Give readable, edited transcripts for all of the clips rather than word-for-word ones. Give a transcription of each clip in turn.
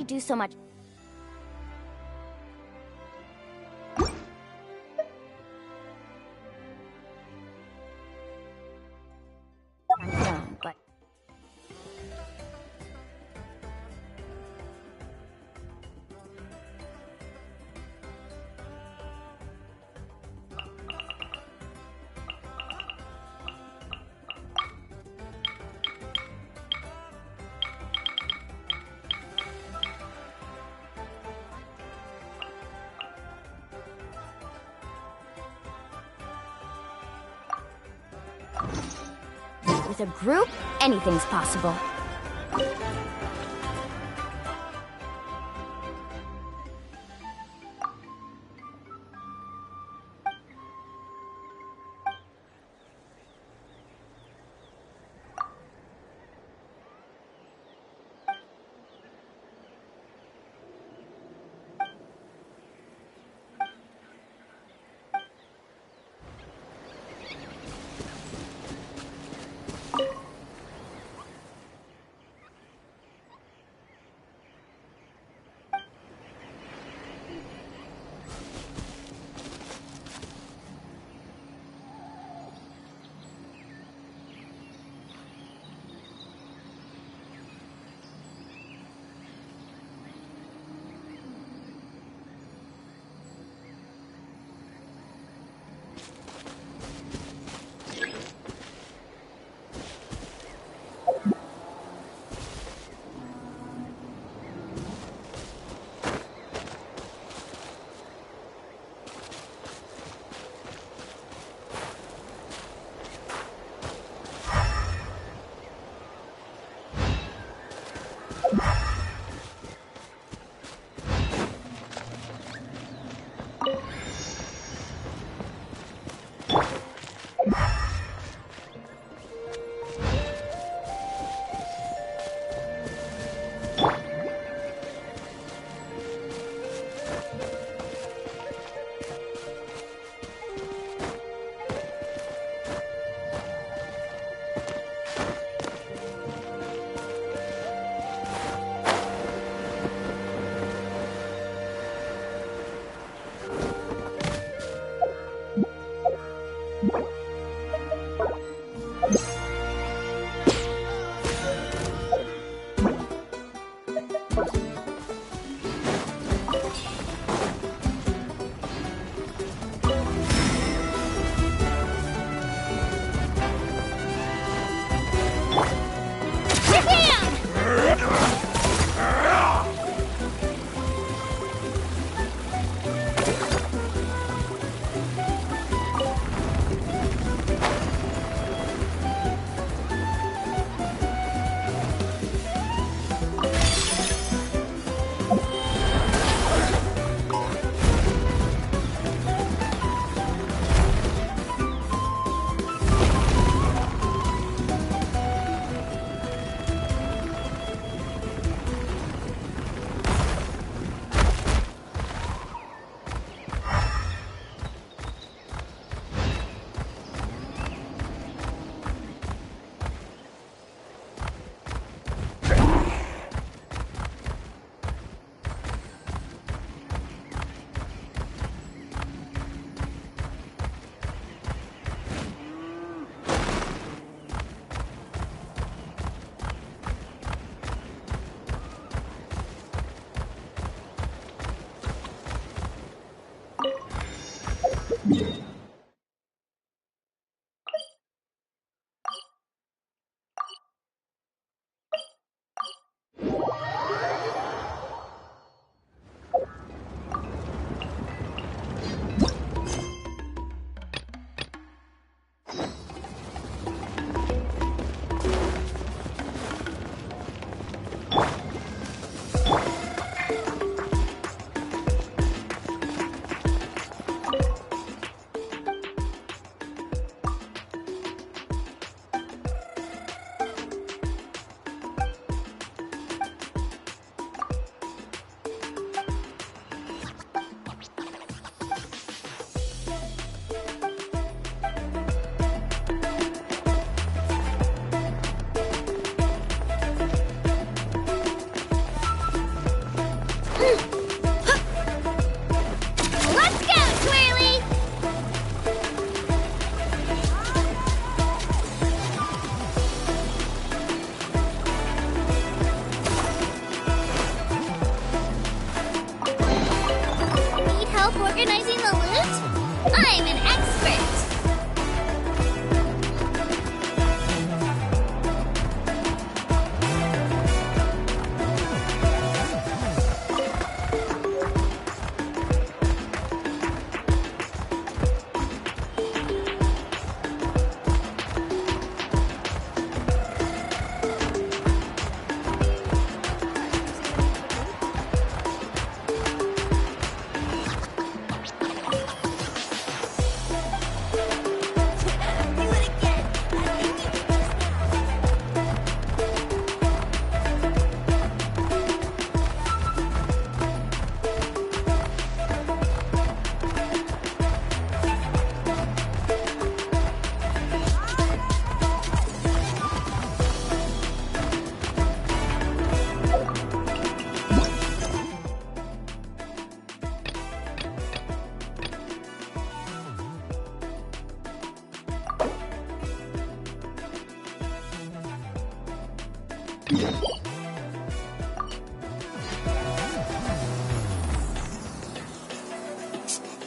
do so much. I'm done, but with a group, anything's possible.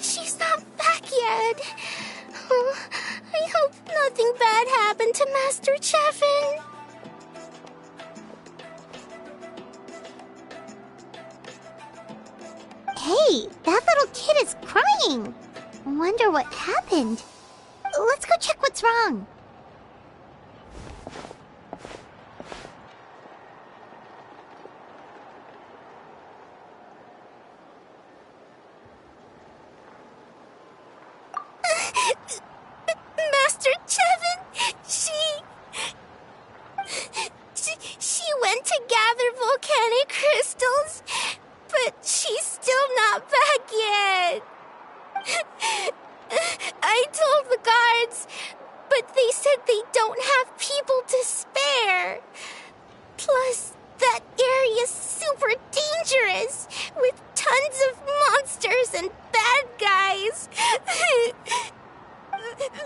She's not back yet. Oh, I hope nothing bad happened to Master Cheffin. Hey, that little kid is crying. Wonder what happened. Let's go check what's wrong. Master Cheffin, she went to gather volcanic crystals, but she's still not back yet. I told the guards, but they said they don't have people to spare. Plus, that area's super dangerous, with tons of monsters and bad guys.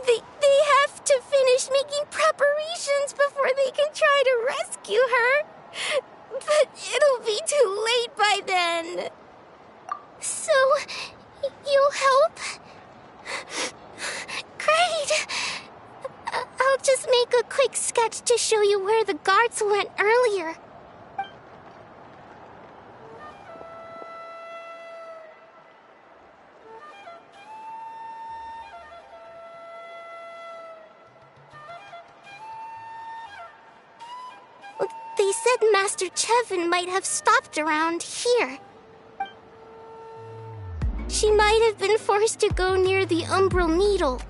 They have to finish making preparations before they can try to rescue her. But it'll be too late by then. So, you'll help? Great! I'll just make a quick sketch to show you where the guards went earlier. They said Master Cheffin might have stopped around here. She might have been forced to go near the Umbral Needle.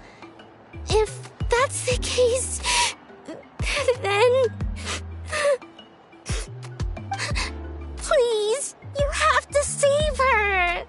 If that's the case, then... Please, you have to save her!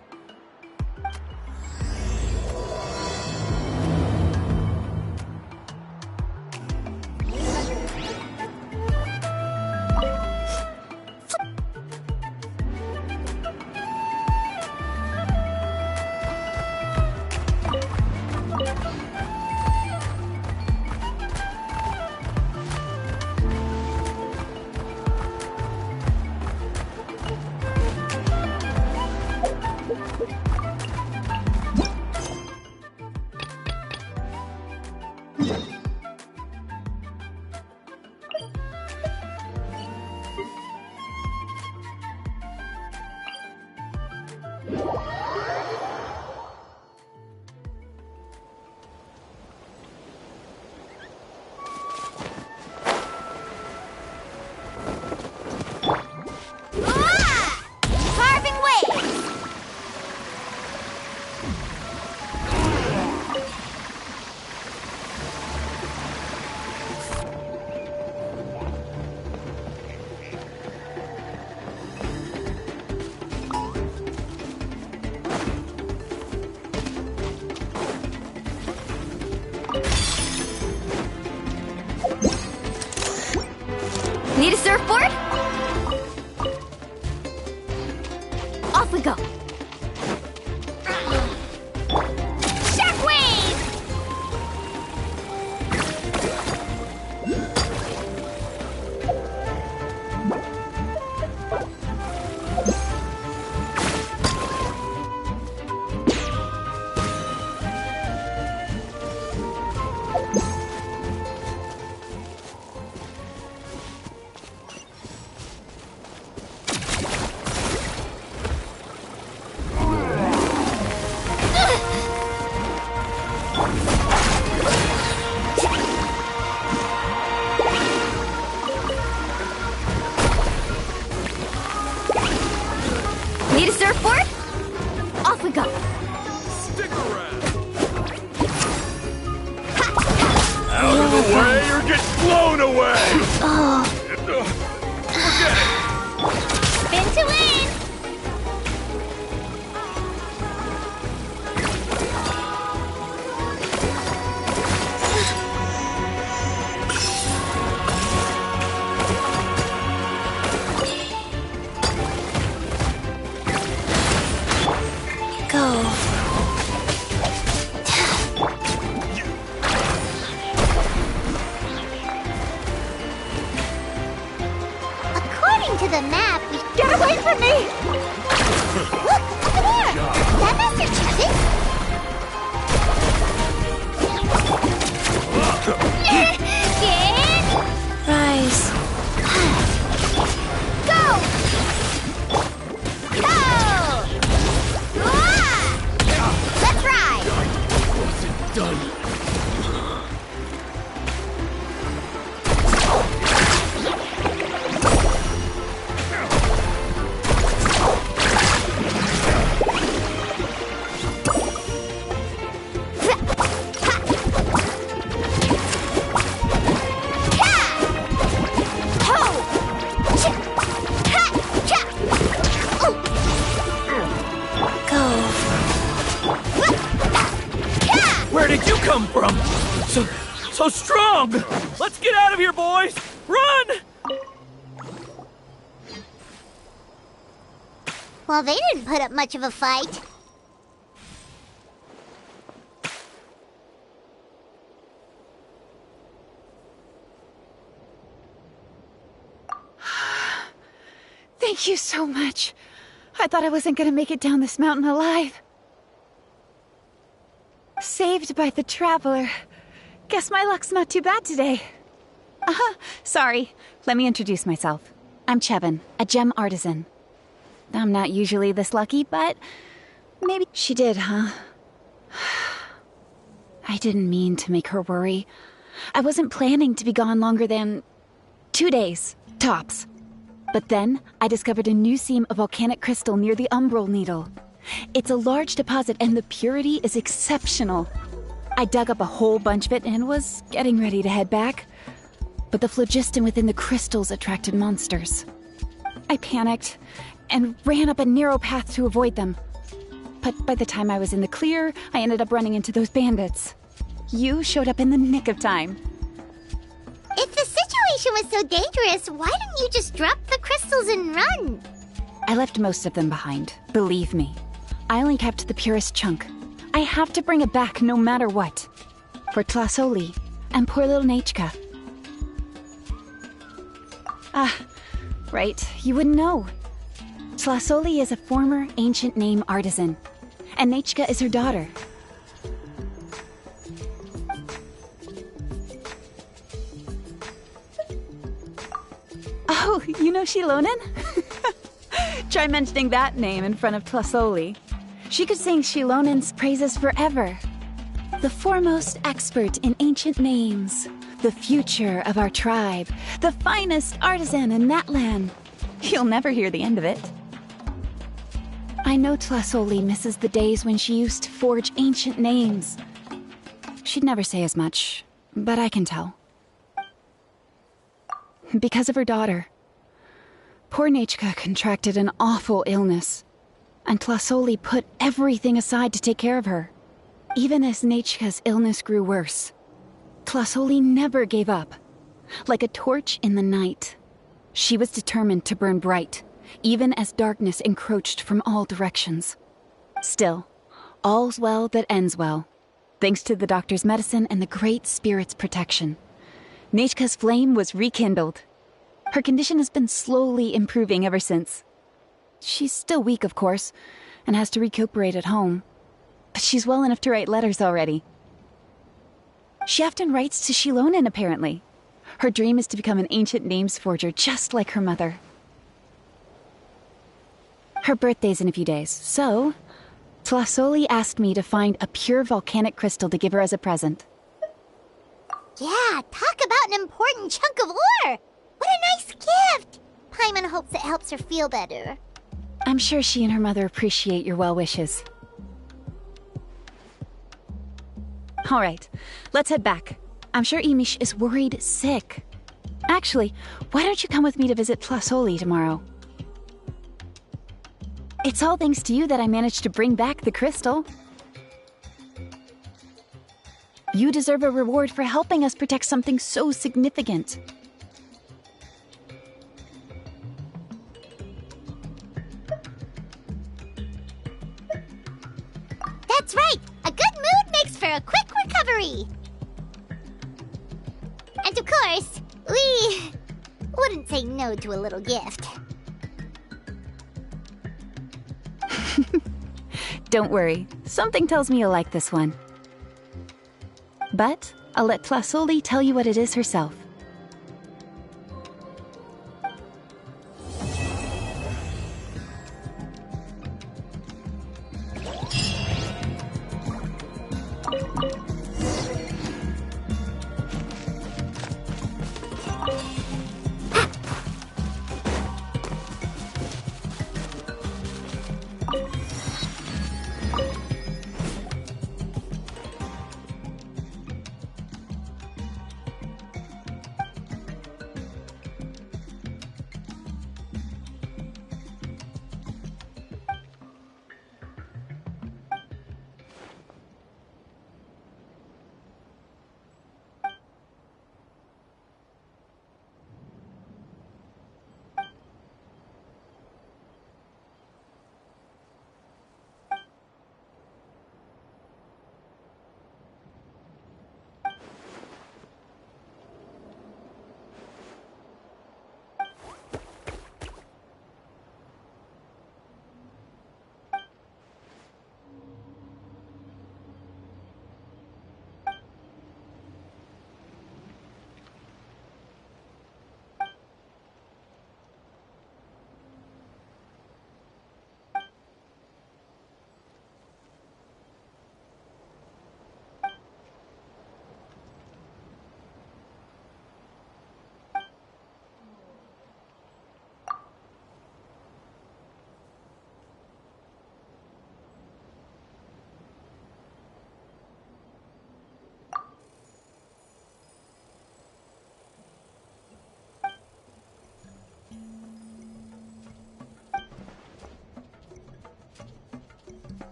Need a surfboard? Off we go. Shockwave! Need a surfboard? Off we go. Stick around. Out of the way or get blown away! Forget it! Spin to win! Go. to the map, we... Get away from me! Look, over there! Is that Master Chevin? Get... Rise. Go! Go! Ah! Let's ride! Done. Where did you come from? So strong! Let's get out of here, boys! Run! Well, they didn't put up much of a fight. Thank you so much. I thought I wasn't gonna make it down this mountain alive. Saved by the Traveler. Guess my luck's not too bad today. Sorry. Let me introduce myself. I'm Chevin, a gem artisan. I'm not usually this lucky, but maybe she did, huh? I didn't mean to make her worry. I wasn't planning to be gone longer than 2 days, tops. But then I discovered a new seam of volcanic crystal near the Umbral Needle. It's a large deposit and the purity is exceptional. I dug up a whole bunch of it and was getting ready to head back. But the phlogiston within the crystals attracted monsters. I panicked and ran up a narrow path to avoid them. But by the time I was in the clear, I ended up running into those bandits. You showed up in the nick of time. If the situation was so dangerous, why didn't you just drop the crystals and run? I left most of them behind, believe me. I only kept the purest chunk. I have to bring it back no matter what. For Tlasoli and poor little Nechka. Right, you wouldn't know. Tlasoli is a former ancient name artisan, and Nechka is her daughter. Oh, you know Shilonen? Try mentioning that name in front of Tlasoli. She could sing Shilonen's praises forever. The foremost expert in ancient names. The future of our tribe. The finest artisan in that land. You'll never hear the end of it. I know Tlasoli misses the days when she used to forge ancient names. She'd never say as much, but I can tell. Because of her daughter. Poor Nechka contracted an awful illness, and Tlasoli put everything aside to take care of her. Even as Nechka's illness grew worse, Tlasoli never gave up. Like a torch in the night, she was determined to burn bright, even as darkness encroached from all directions. Still, all's well that ends well, thanks to the doctor's medicine and the Great Spirit's protection. Nechka's flame was rekindled. Her condition has been slowly improving ever since. She's still weak, of course, and has to recuperate at home. But she's well enough to write letters already. She often writes to Shilonen, apparently. Her dream is to become an ancient names forger, just like her mother. Her birthday's in a few days, so Tlasoli asked me to find a pure volcanic crystal to give her as a present. Yeah, talk about an important chunk of ore! What a nice gift! Paimon hopes it helps her feel better. I'm sure she and her mother appreciate your well wishes. All right, let's head back. I'm sure Imish is worried sick. Actually, why don't you come with me to visit Tlasoli tomorrow? It's all thanks to you that I managed to bring back the crystal. You deserve a reward for helping us protect something so significant. That's right! A good mood makes for a quick recovery! And of course, we wouldn't say no to a little gift. Don't worry, something tells me you'll like this one. But I'll let Plasoli tell you what it is herself.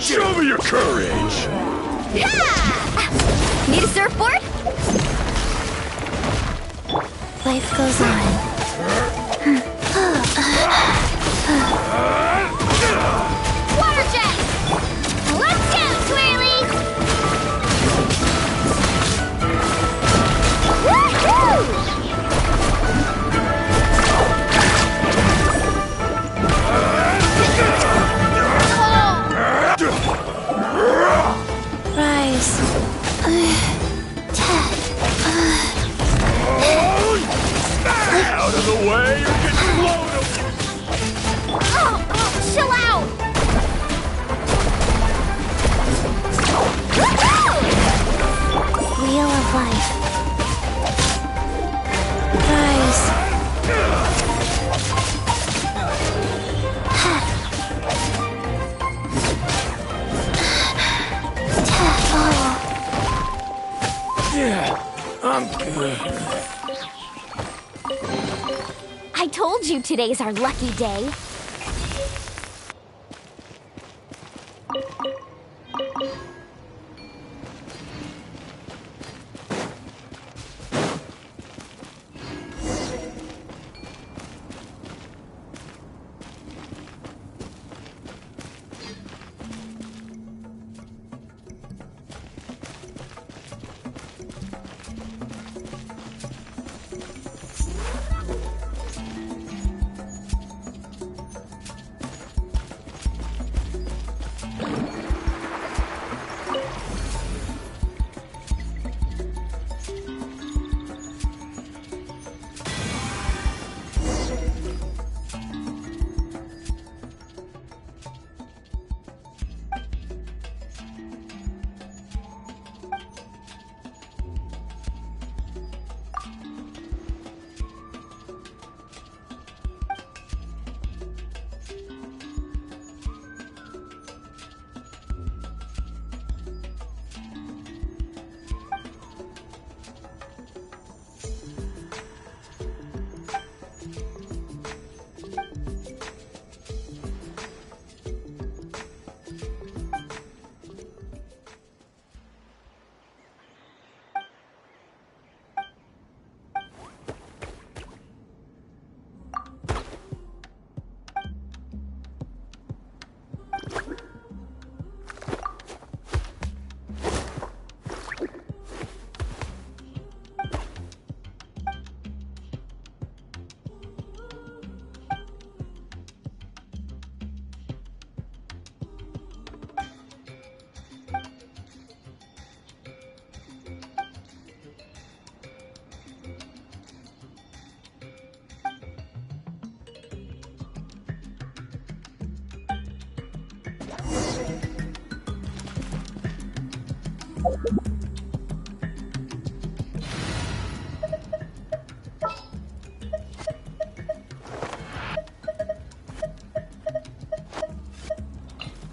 Show me your courage! Ha! Need a surfboard? Life goes on. Water jet! Let's go, Twirly! Woohoo! Rise. Out of the way, you're getting blown away! Chill out! Wheel of life. Rise. Yeah, I'm good. I told you today's our lucky day.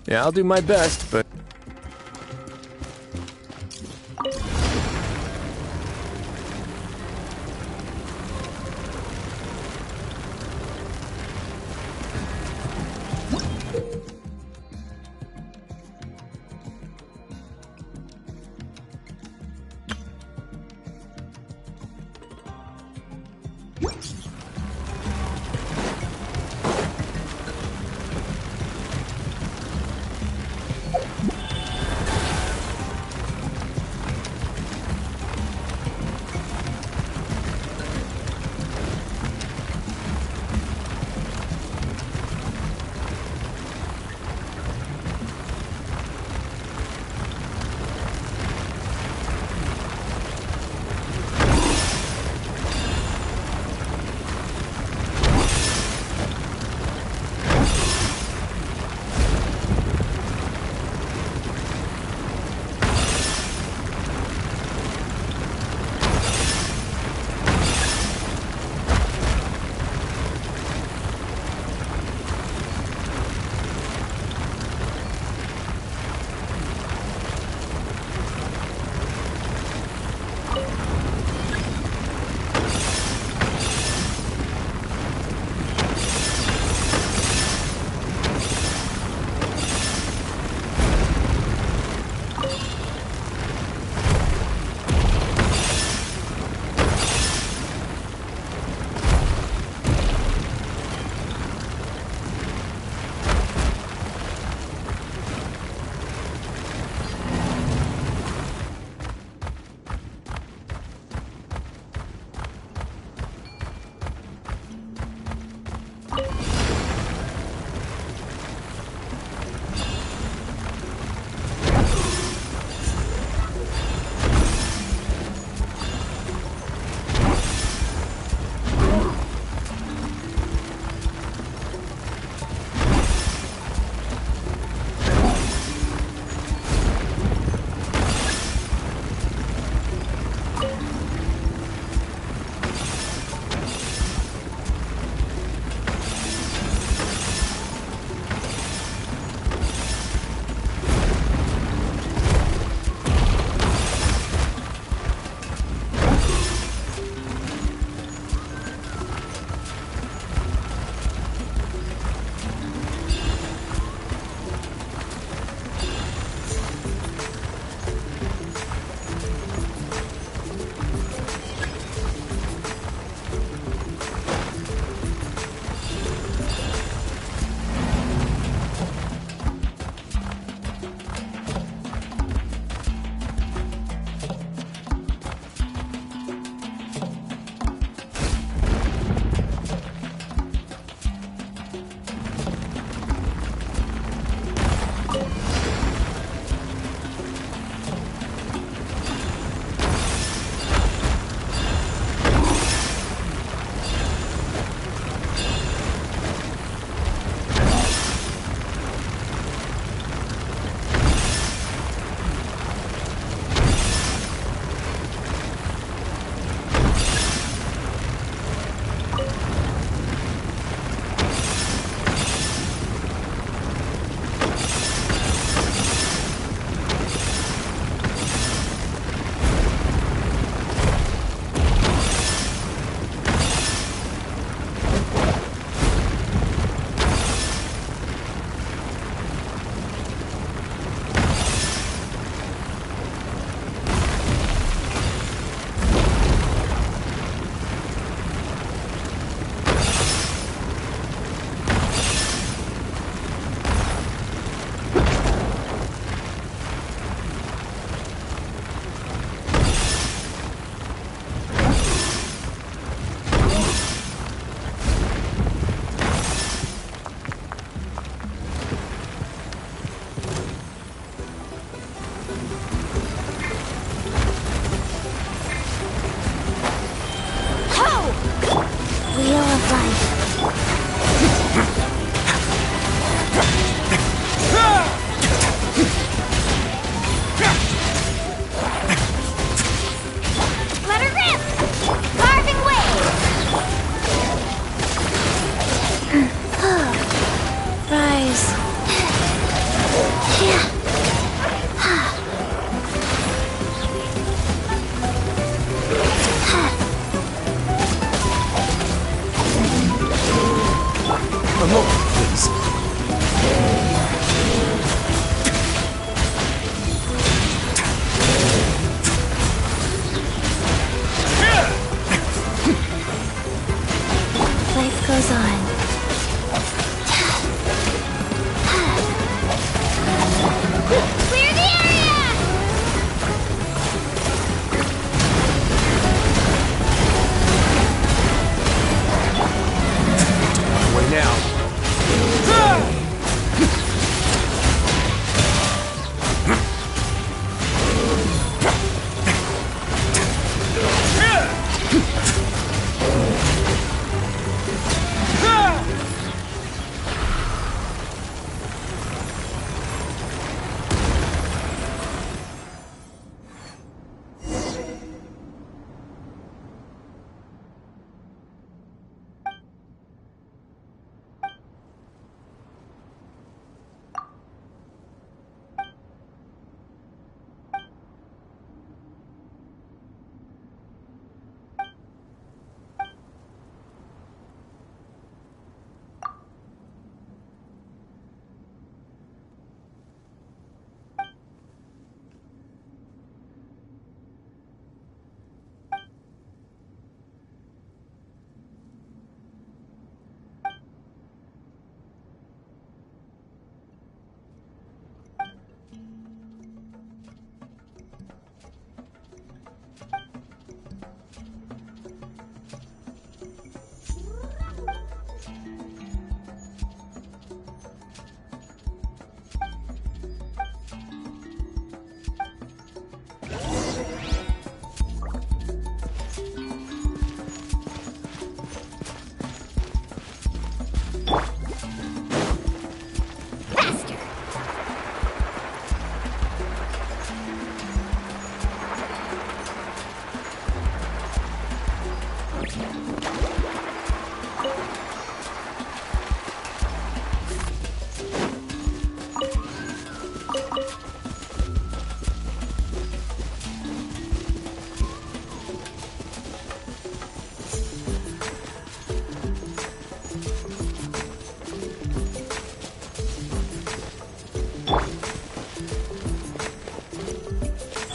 Yeah, I'll do my best, but...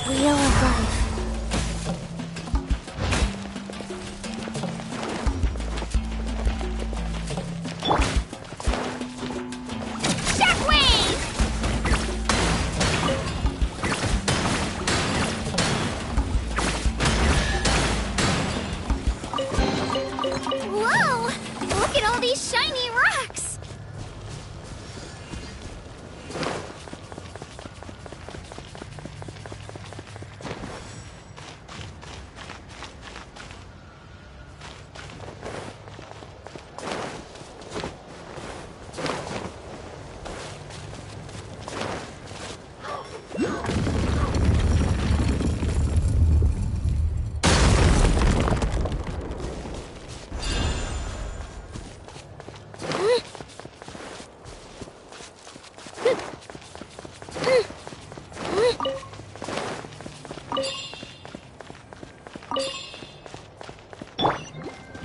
Wheel of life. Shockwave! Whoa! Look at all these shiny rocks!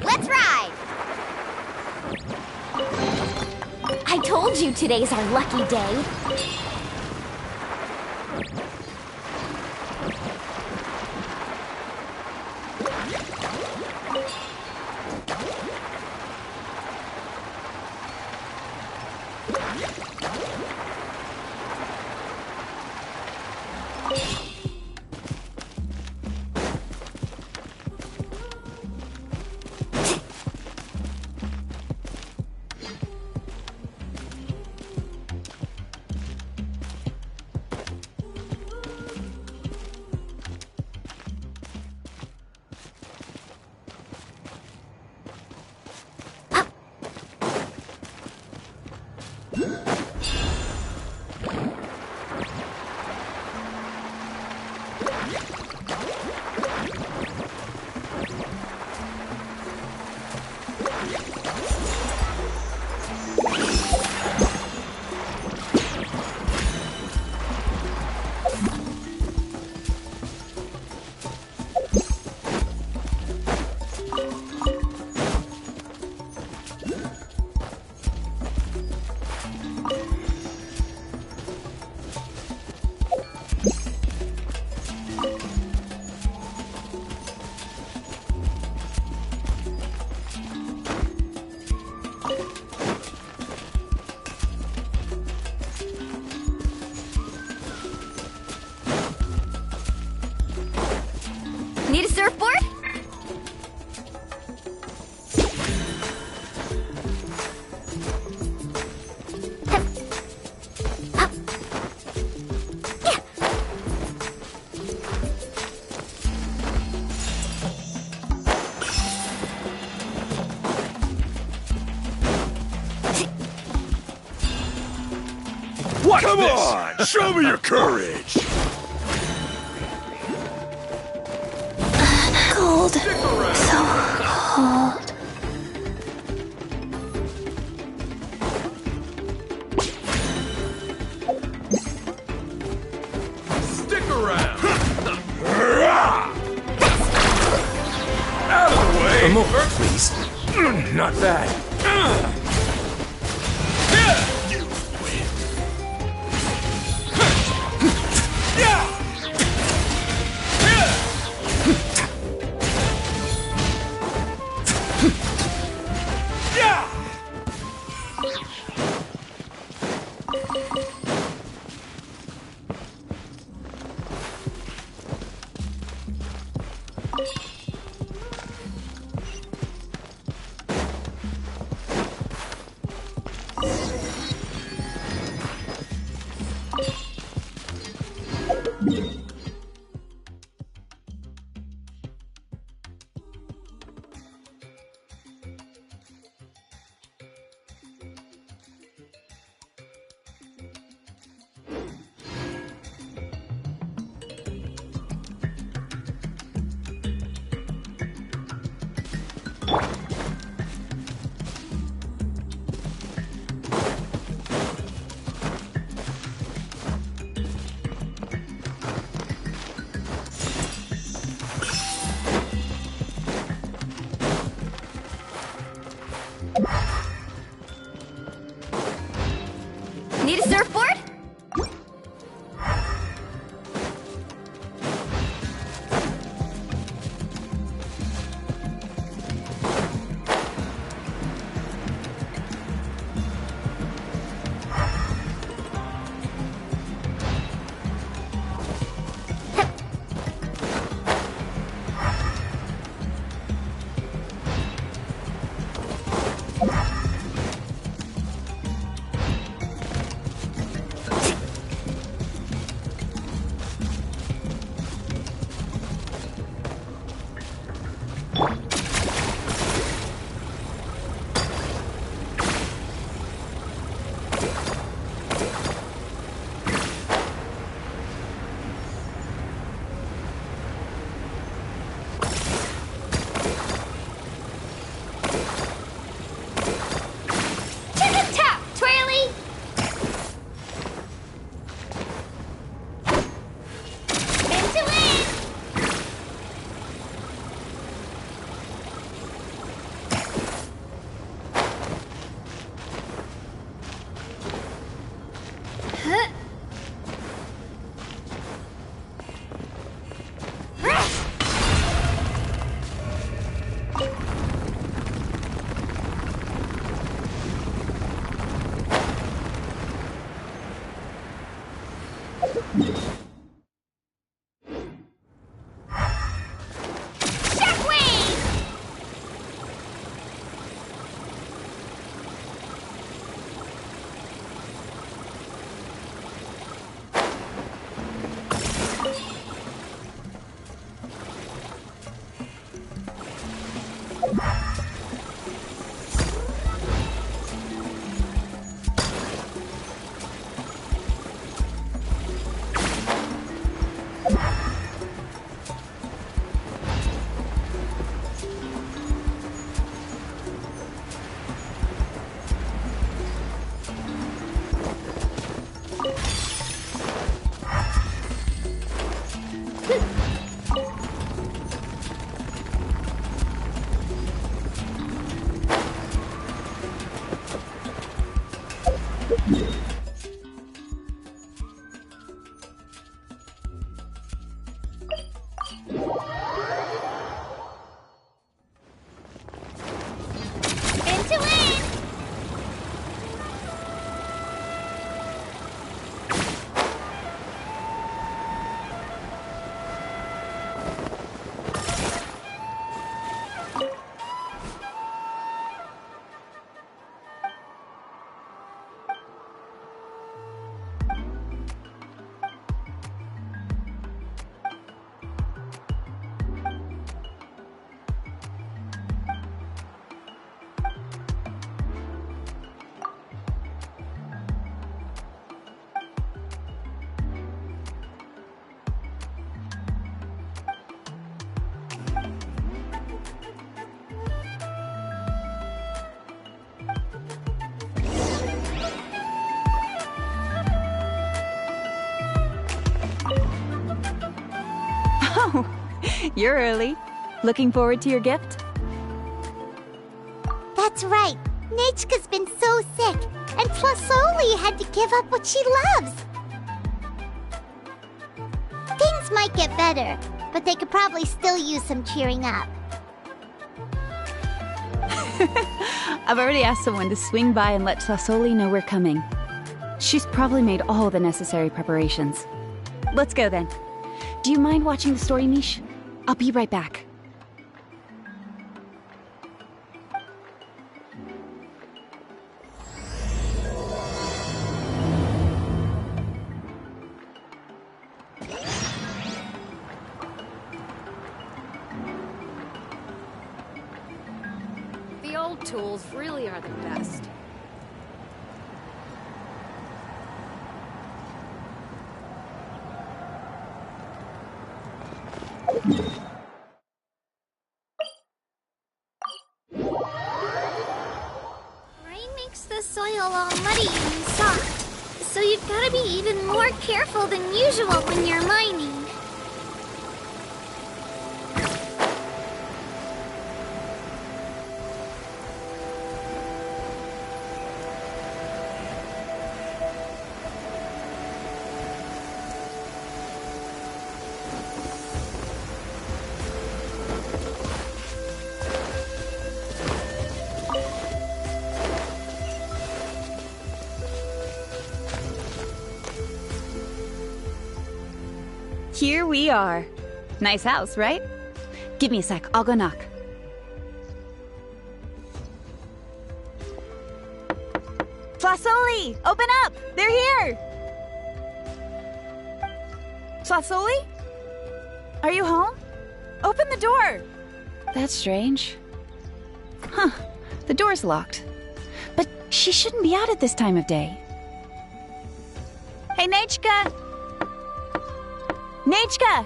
Let's ride! I told you today's our lucky day. Need a surfboard? Watch Come this. on! Show me your courage! Cold. So cold. Stick around. Out of the way! A moment, please. Not bad. You win! Yeah! Yeah! Into it! Oh, you're early. Looking forward to your gift? That's right. Nechka's been so sick, and Plasoli had to give up what she loves. Things might get better, but they could probably still use some cheering up. I've already asked someone to swing by and let Plasoli know we're coming. She's probably made all the necessary preparations. Let's go then. Do you mind watching the story, Mish? I'll be right back. The old tools really are the best. Rain makes the soil all muddy and soft, so you've got to be even more careful than usual when you're mining. Here we are. Nice house, right? Give me a sec, I'll go knock. Plasoli! Open up! They're here! Plasoli? Are you home? Open the door! That's strange. Huh, the door's locked. But she shouldn't be out at this time of day. Hey, Nechka! Nechka!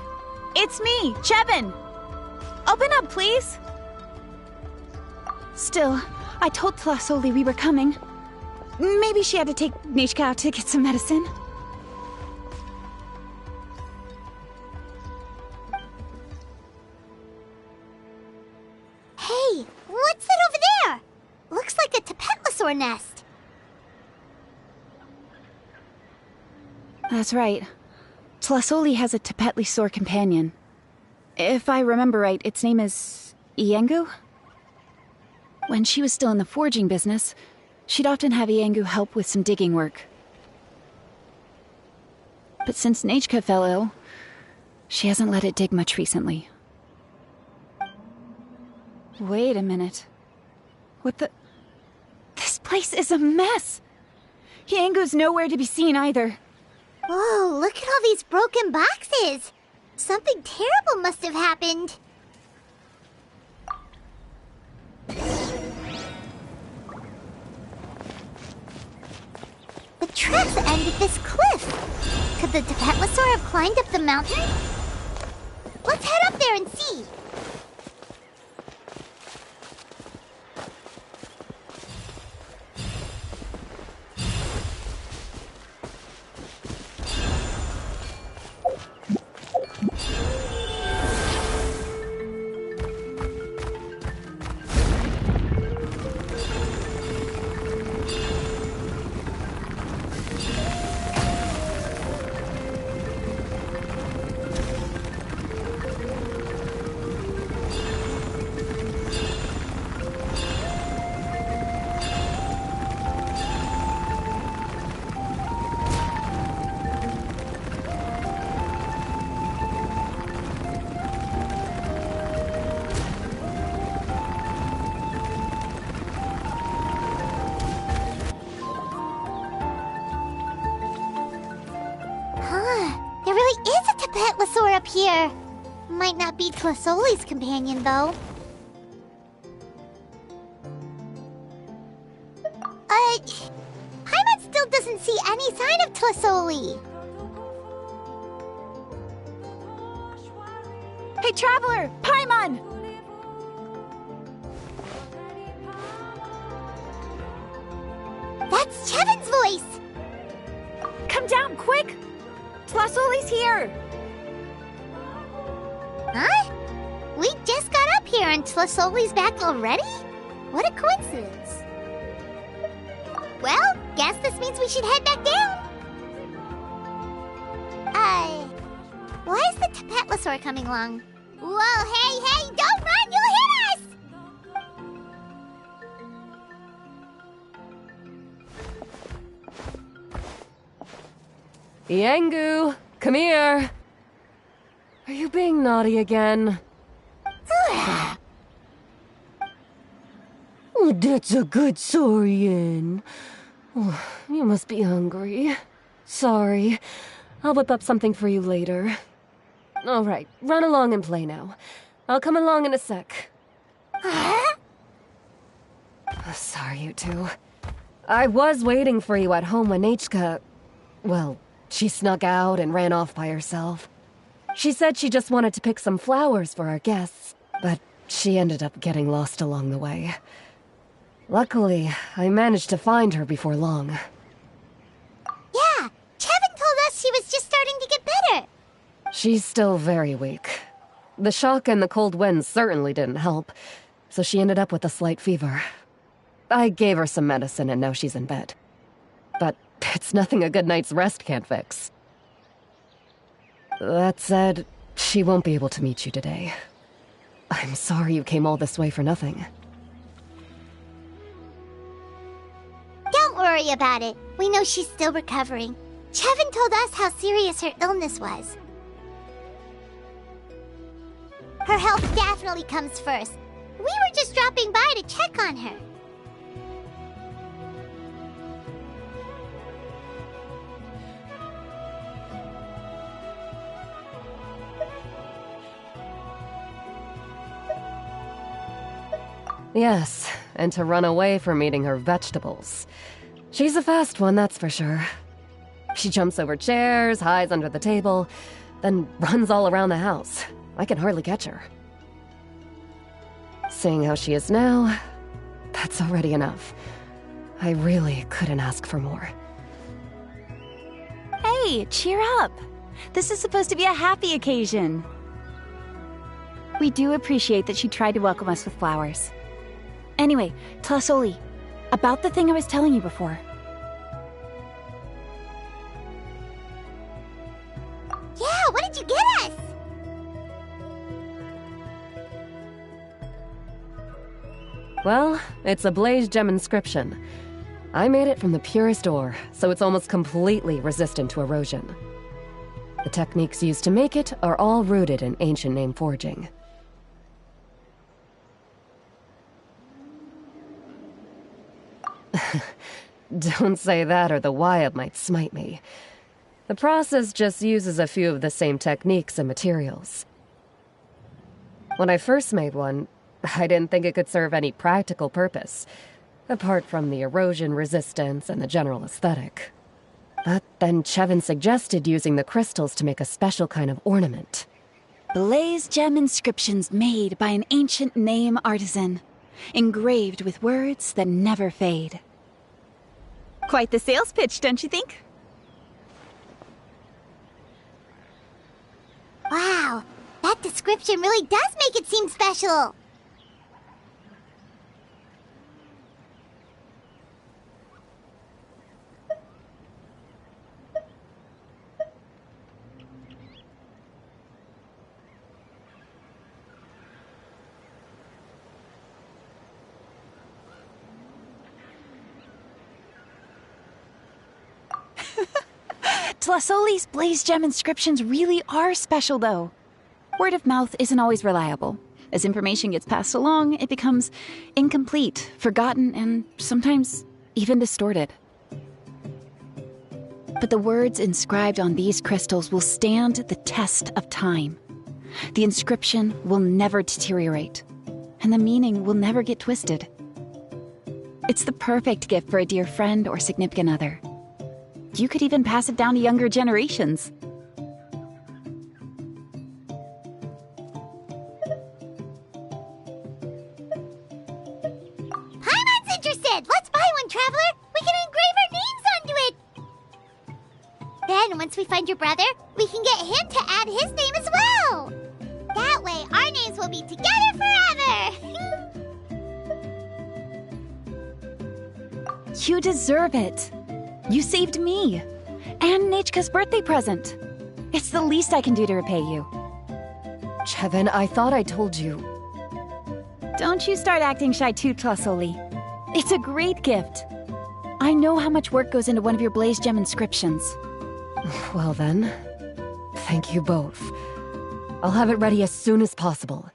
It's me, Chevin! Open up, please! Still, I told Plasoli we were coming. Maybe she had to take Nechka out to get some medicine. Hey, what's that over there? Looks like a Tapetlosaur nest. That's right. Plasoli has a Tapetlosaur companion. If I remember right, its name is Iengu? When she was still in the forging business, she'd often have Iengu help with some digging work. But since Nechka fell ill, she hasn't let it dig much recently. Wait a minute. What the... This place is a mess! Iengu's nowhere to be seen either. Whoa, look at all these broken boxes! Something terrible must have happened. The tracks end at this cliff. Could the Tapetlosaur have climbed up the mountain? Let's head up there and see. Tapetlosaur up here. Might not be Tlasoli's companion, though. Paimon still doesn't see any sign of Tlasoli. Hey, Traveler! Paimon! That's Chevin's voice! Come down, quick! Tlasoli's here! Huh? We just got up here and Tlasoli's back already? What a coincidence. Well, guess this means we should head back down. Why is the Tapetlosaur coming along? Whoa, hey, don't run, you'll hit us! Yangu, come here. Are you being naughty again? Oh, that's a good saurian. Oh, you must be hungry. Sorry. I'll whip up something for you later. All right, run along and play now. I'll come along in a sec. Sorry, you two. I was waiting for you at home when Nichka... Well, she snuck out and ran off by herself. She said she just wanted to pick some flowers for our guests, but she ended up getting lost along the way. Luckily, I managed to find her before long. Yeah, Chevin told us she was just starting to get better. She's still very weak. The shock and the cold winds certainly didn't help, so she ended up with a slight fever. I gave her some medicine and now she's in bed. But it's nothing a good night's rest can't fix. That said, she won't be able to meet you today. I'm sorry you came all this way for nothing. Don't worry about it. We know she's still recovering. Chevin told us how serious her illness was. Her health definitely comes first. We were just dropping by to check on her. Yes, and to run away from eating her vegetables. She's a fast one, that's for sure. She jumps over chairs, hides under the table, then runs all around the house. I can hardly catch her. Seeing how she is now, that's already enough. I really couldn't ask for more. Hey, cheer up! This is supposed to be a happy occasion. We do appreciate that she tried to welcome us with flowers. Anyway, Tlasoli, about the thing I was telling you before. Yeah, what did you get us? Well, it's a blaze gem inscription. I made it from the purest ore, so it's almost completely resistant to erosion. The techniques used to make it are all rooted in ancient name forging. Don't say that or the Wyatt might smite me. The process just uses a few of the same techniques and materials. When I first made one, I didn't think it could serve any practical purpose, apart from the erosion resistance and the general aesthetic. But then Chevin suggested using the crystals to make a special kind of ornament. Blaze gem inscriptions made by an ancient name artisan, engraved with words that never fade. Quite the sales pitch, don't you think? Wow, that description really does make it seem special. Tlasoli's blaze gem inscriptions really are special, though. Word of mouth isn't always reliable. As information gets passed along, it becomes incomplete, forgotten, and sometimes even distorted. But the words inscribed on these crystals will stand the test of time. The inscription will never deteriorate, and the meaning will never get twisted. It's the perfect gift for a dear friend or significant other. You could even pass it down to younger generations. Paimon's interested! Let's buy one, Traveler! We can engrave our names onto it! Then, once we find your brother, we can get him to add his name as well! That way, our names will be together forever! You deserve it. You saved me. And Nechka's birthday present. It's the least I can do to repay you. Chevin, I thought I told you. Don't you start acting shy too, Tlasoli. It's a great gift. I know how much work goes into one of your Blaze Gem inscriptions. Well then, thank you both. I'll have it ready as soon as possible.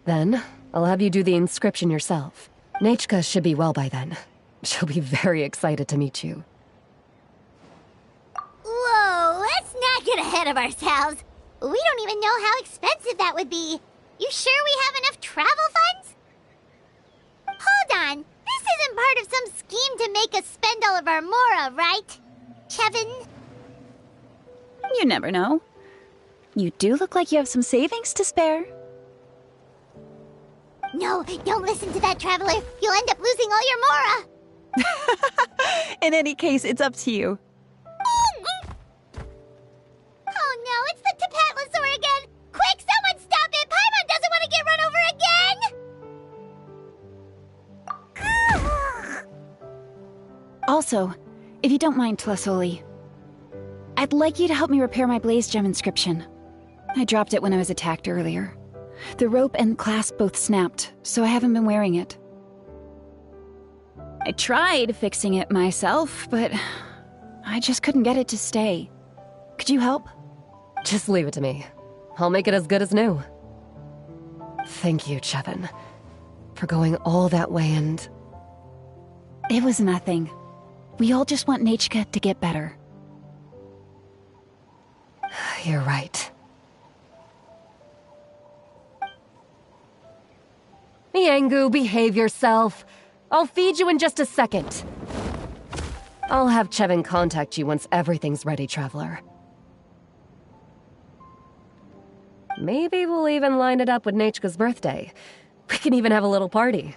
Then, I'll have you do the inscription yourself. Nechka should be well by then. She'll be very excited to meet you. Whoa, let's not get ahead of ourselves. We don't even know how expensive that would be. You sure we have enough travel funds? Hold on, this isn't part of some scheme to make us spend all of our mora, right? Chevin? You never know. You do look like you have some savings to spare. No, don't listen to that, Traveler. You'll end up losing all your mora. In any case, it's up to you. Oh no, it's the Tapatlosaur again! Quick, someone stop it! Paimon doesn't want to get run over again! Also, if you don't mind, Tlasoli, I'd like you to help me repair my Blaze Gem inscription. I dropped it when I was attacked earlier. The rope and clasp both snapped, so I haven't been wearing it. I tried fixing it myself, but I just couldn't get it to stay. Could you help? Just leave it to me. I'll make it as good as new. Thank you, Chevin, for going all that way and... It was nothing. We all just want Nechka to get better. You're right. Miangu, behave yourself. I'll feed you in just a second. I'll have Chevin contact you once everything's ready, Traveler. Maybe we'll even line it up with Nechka's birthday. We can even have a little party.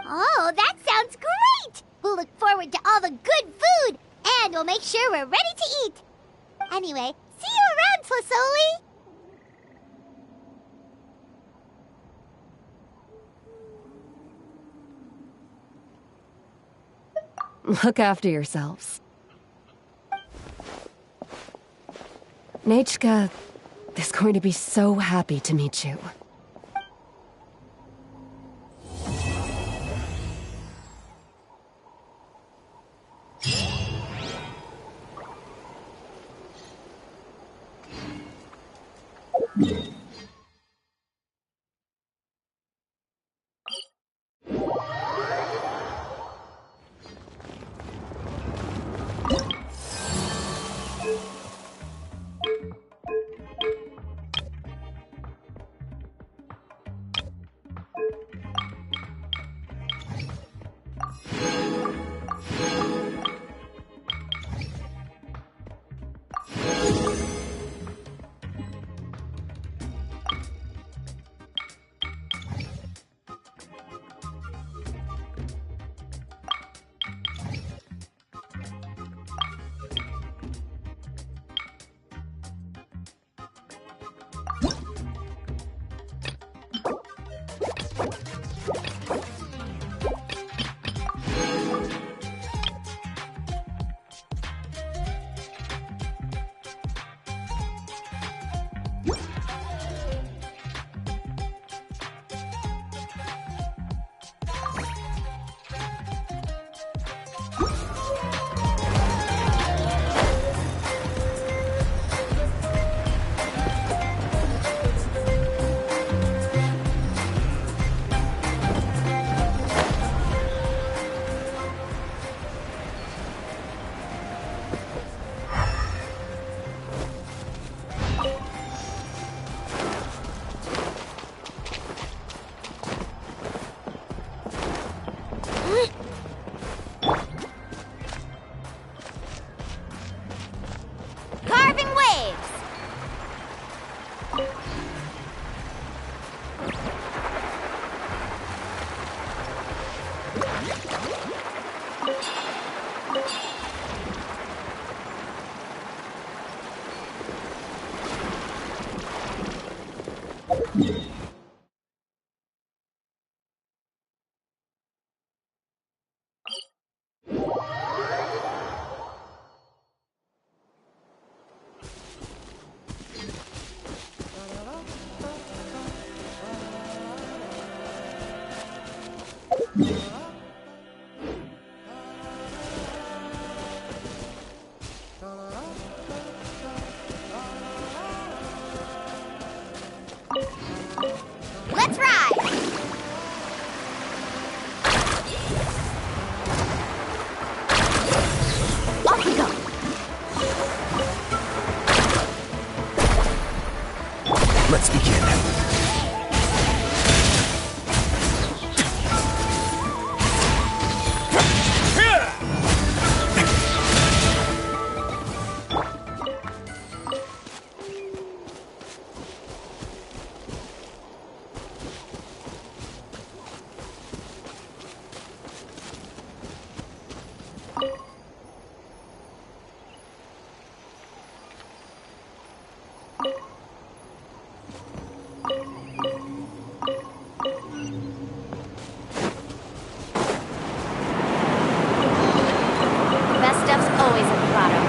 Oh, that sounds great! We'll look forward to all the good food, and we'll make sure we're ready to eat. Anyway, see you around, Tlasoli! Look after yourselves. Nechka is going to be so happy to meet you. Let's ride! Off we go. Let's begin. The best stuff's always at the bottom.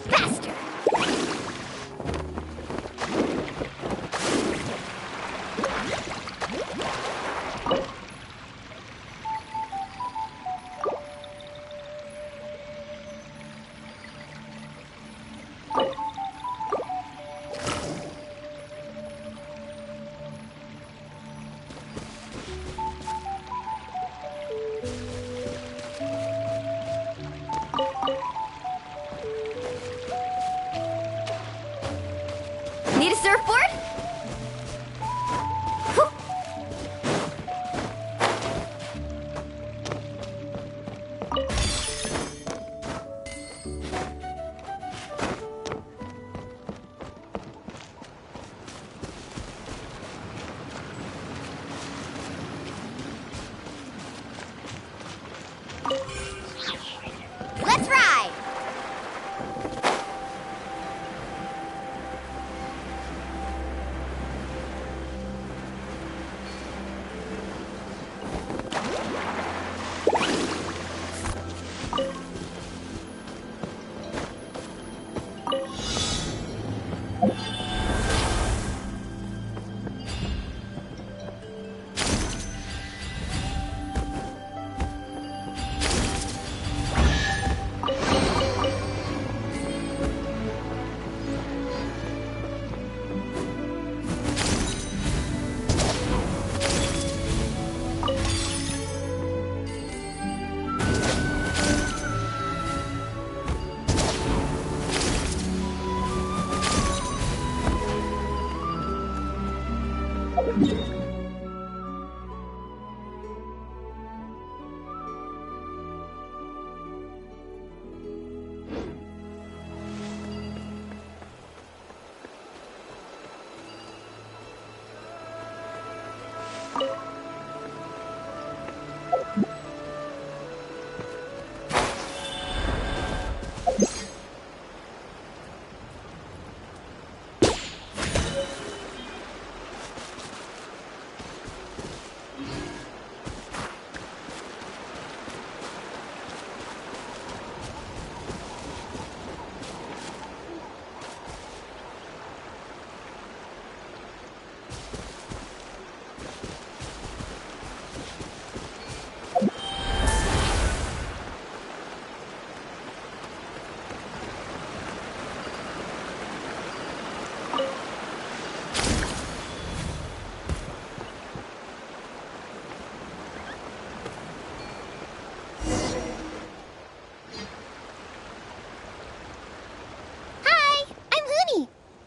Faster! Need a surfboard? Let's ride!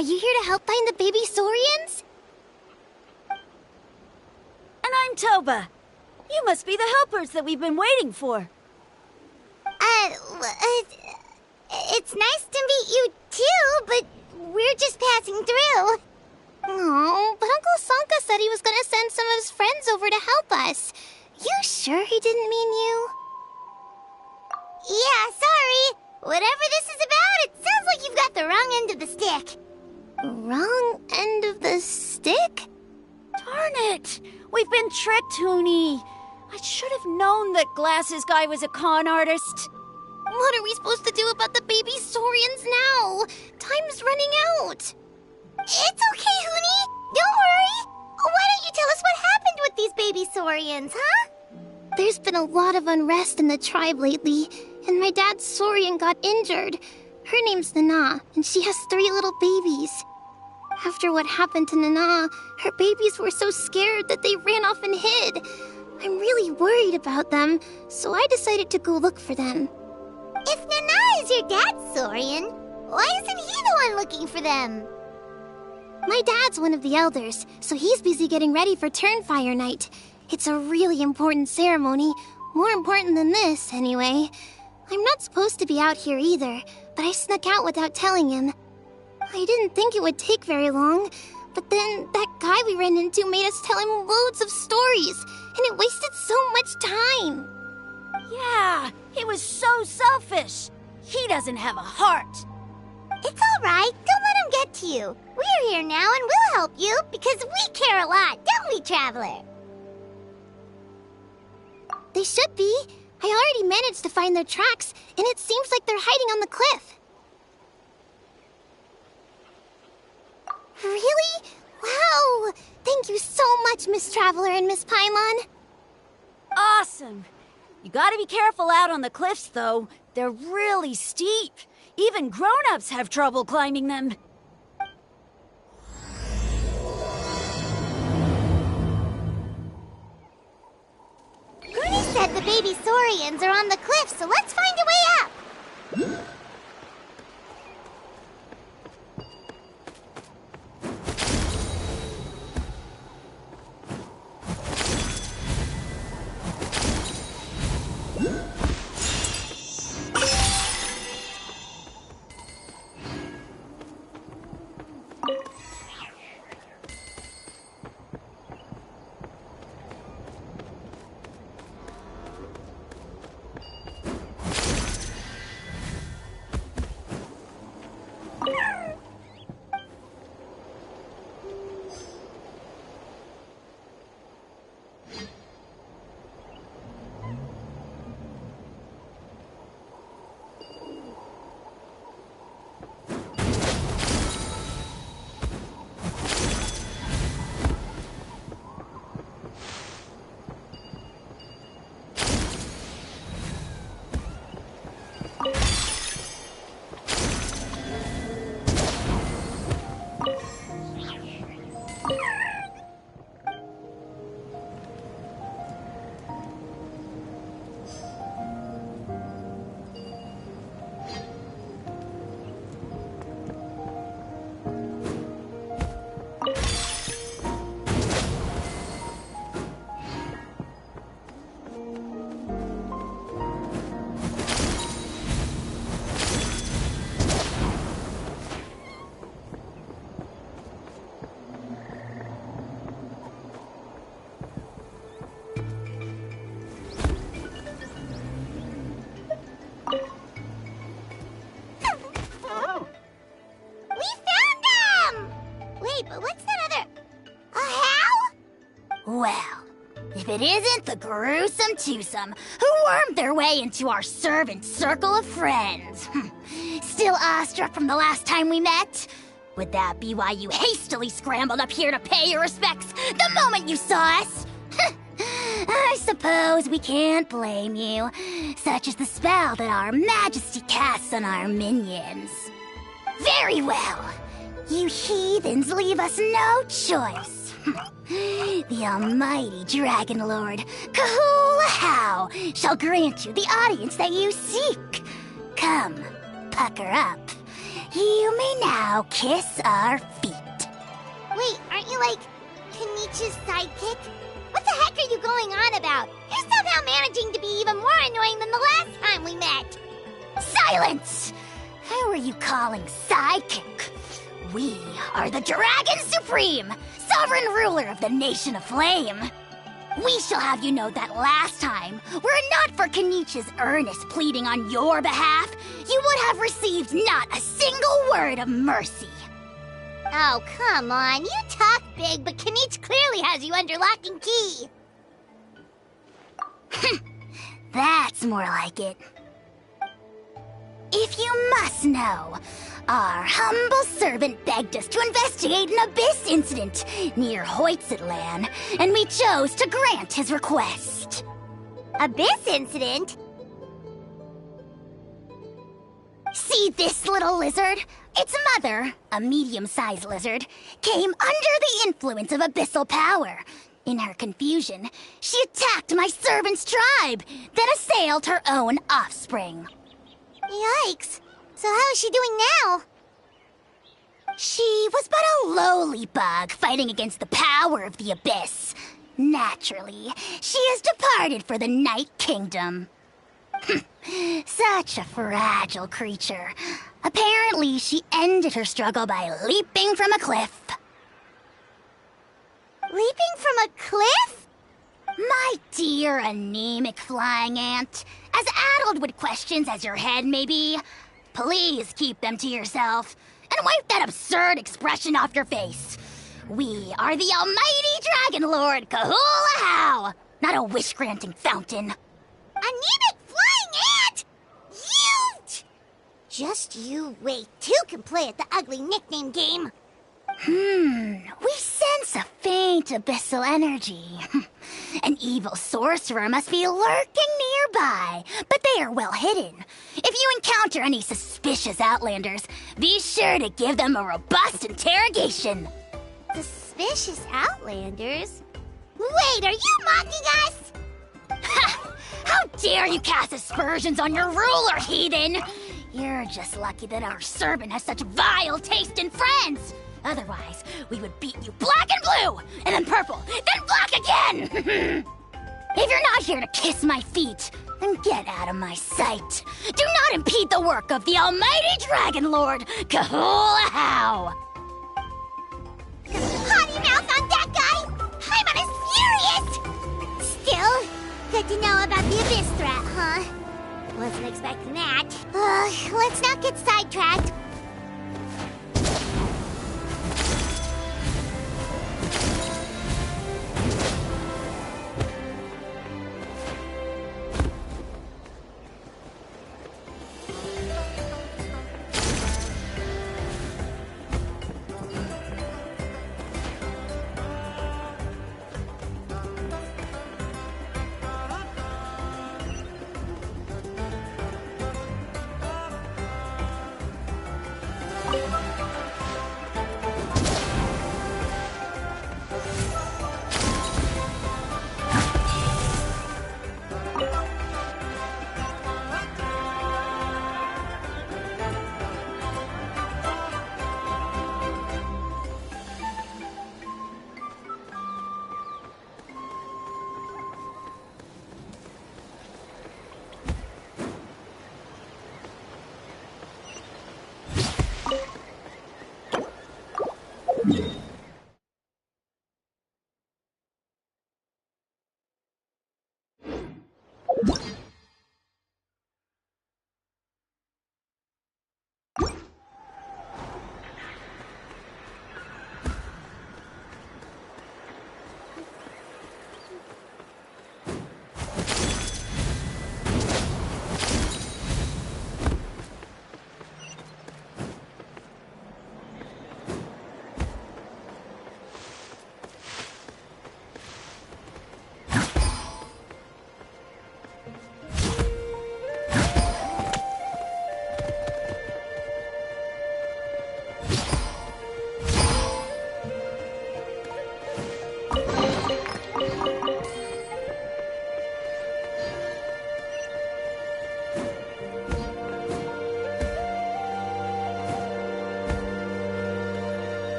Are you here to help find the baby Saurians? And I'm Toba. You must be the helpers that we've been waiting for. It's nice to meet you too, but we're just passing through. Oh, but Uncle Sanka said he was gonna send some of his friends over to help us. You sure he didn't mean you? Yeah, sorry. Whatever this is about, it sounds like you've got the wrong end of the stick. Wrong end of the stick? Darn it! We've been tricked, Hoonie. I should have known that Glasses Guy was a con artist. What are we supposed to do about the baby Saurians now? Time's running out. It's okay, Hoonie. Don't worry. Why don't you tell us what happened with these baby Saurians, huh? There's been a lot of unrest in the tribe lately, and my dad's Saurian got injured. Her name's Nana, and she has 3 little babies. After what happened to Nana, her babies were so scared that they ran off and hid. I'm really worried about them, so I decided to go look for them. If Nana is your dad's Saurian, why isn't he the one looking for them? My dad's one of the elders, so he's busy getting ready for Turnfire Night. It's a really important ceremony, more important than this, anyway. I'm not supposed to be out here either, but I snuck out without telling him. I didn't think it would take very long, but then that guy we ran into made us tell him loads of stories, and it wasted so much time. Yeah, he was so selfish. He doesn't have a heart. It's all right. Don't let him get to you. We're here now and we'll help you because we care a lot, don't we, Traveler? They should be. I already managed to find their tracks, and it seems like they're hiding on the cliff. Really? Wow! Thank you so much, Miss Traveler and Miss Paimon. Awesome. You gotta be careful out on the cliffs, though. They're really steep. Even grown-ups have trouble climbing them. Goonie said the baby Saurians are on the cliff, so let's find a way up. Well, if it isn't the gruesome twosome who wormed their way into our servant circle of friends. Still awestruck from the last time we met? Would that be why you hastily scrambled up here to pay your respects the moment you saw us? I suppose we can't blame you. Such is the spell that our majesty casts on our minions. Very well. You heathens leave us no choice. The almighty Dragon Lord, Kahula shall grant you the audience that you seek. Come, pucker up. You may now kiss our feet. Wait, aren't you like Kenichi's sidekick? What the heck are you going on about? You're somehow managing to be even more annoying than the last time we met. Silence! Who are you calling sidekick? We are the Dragon Supreme, sovereign ruler of the Nation of Flame. We shall have you know that last time, were it not for Kenichi's earnest pleading on your behalf, you would have received not a single word of mercy. Oh, come on. You talk big, but Kenichi clearly has you under lock and key. That's more like it. If you must know, our humble servant begged us to investigate an abyss incident near Hoytzitlan, and we chose to grant his request. Abyss incident? See this little lizard? Its mother, a medium-sized lizard, came under the influence of abyssal power. In her confusion, she attacked my servant's tribe, then assailed her own offspring. Yikes. So how is she doing now? She was but a lowly bug fighting against the power of the abyss. Naturally, she has departed for the Night Kingdom. Such a fragile creature. Apparently, she ended her struggle by leaping from a cliff. Leaping from a cliff? My dear anemic flying ant, as addled with questions as your head may be, please keep them to yourself and wipe that absurd expression off your face. We are the almighty Dragon Lord Kahula-How, not a wish-granting fountain. Anemic flying ant? You! Just you wait. Two can play at the ugly nickname game. We sense a faint abyssal energy. An evil sorcerer must be lurking nearby, but they are well hidden. If you encounter any suspicious outlanders, be sure to give them a robust interrogation. Suspicious outlanders? Wait, are you mocking us? Ha! How dare you cast aspersions on your ruler, heathen! You're just lucky that our servant has such vile taste in friends. Otherwise, we would beat you black and blue, and then purple, then black again! If you're not here to kiss my feet, then get out of my sight. Do not impede the work of the almighty Dragon Lord, Kahula-How! Potty mouth on that guy! I'm on his furious! Still, good to know about the abyss threat, huh? Wasn't expecting that. Let's not get sidetracked.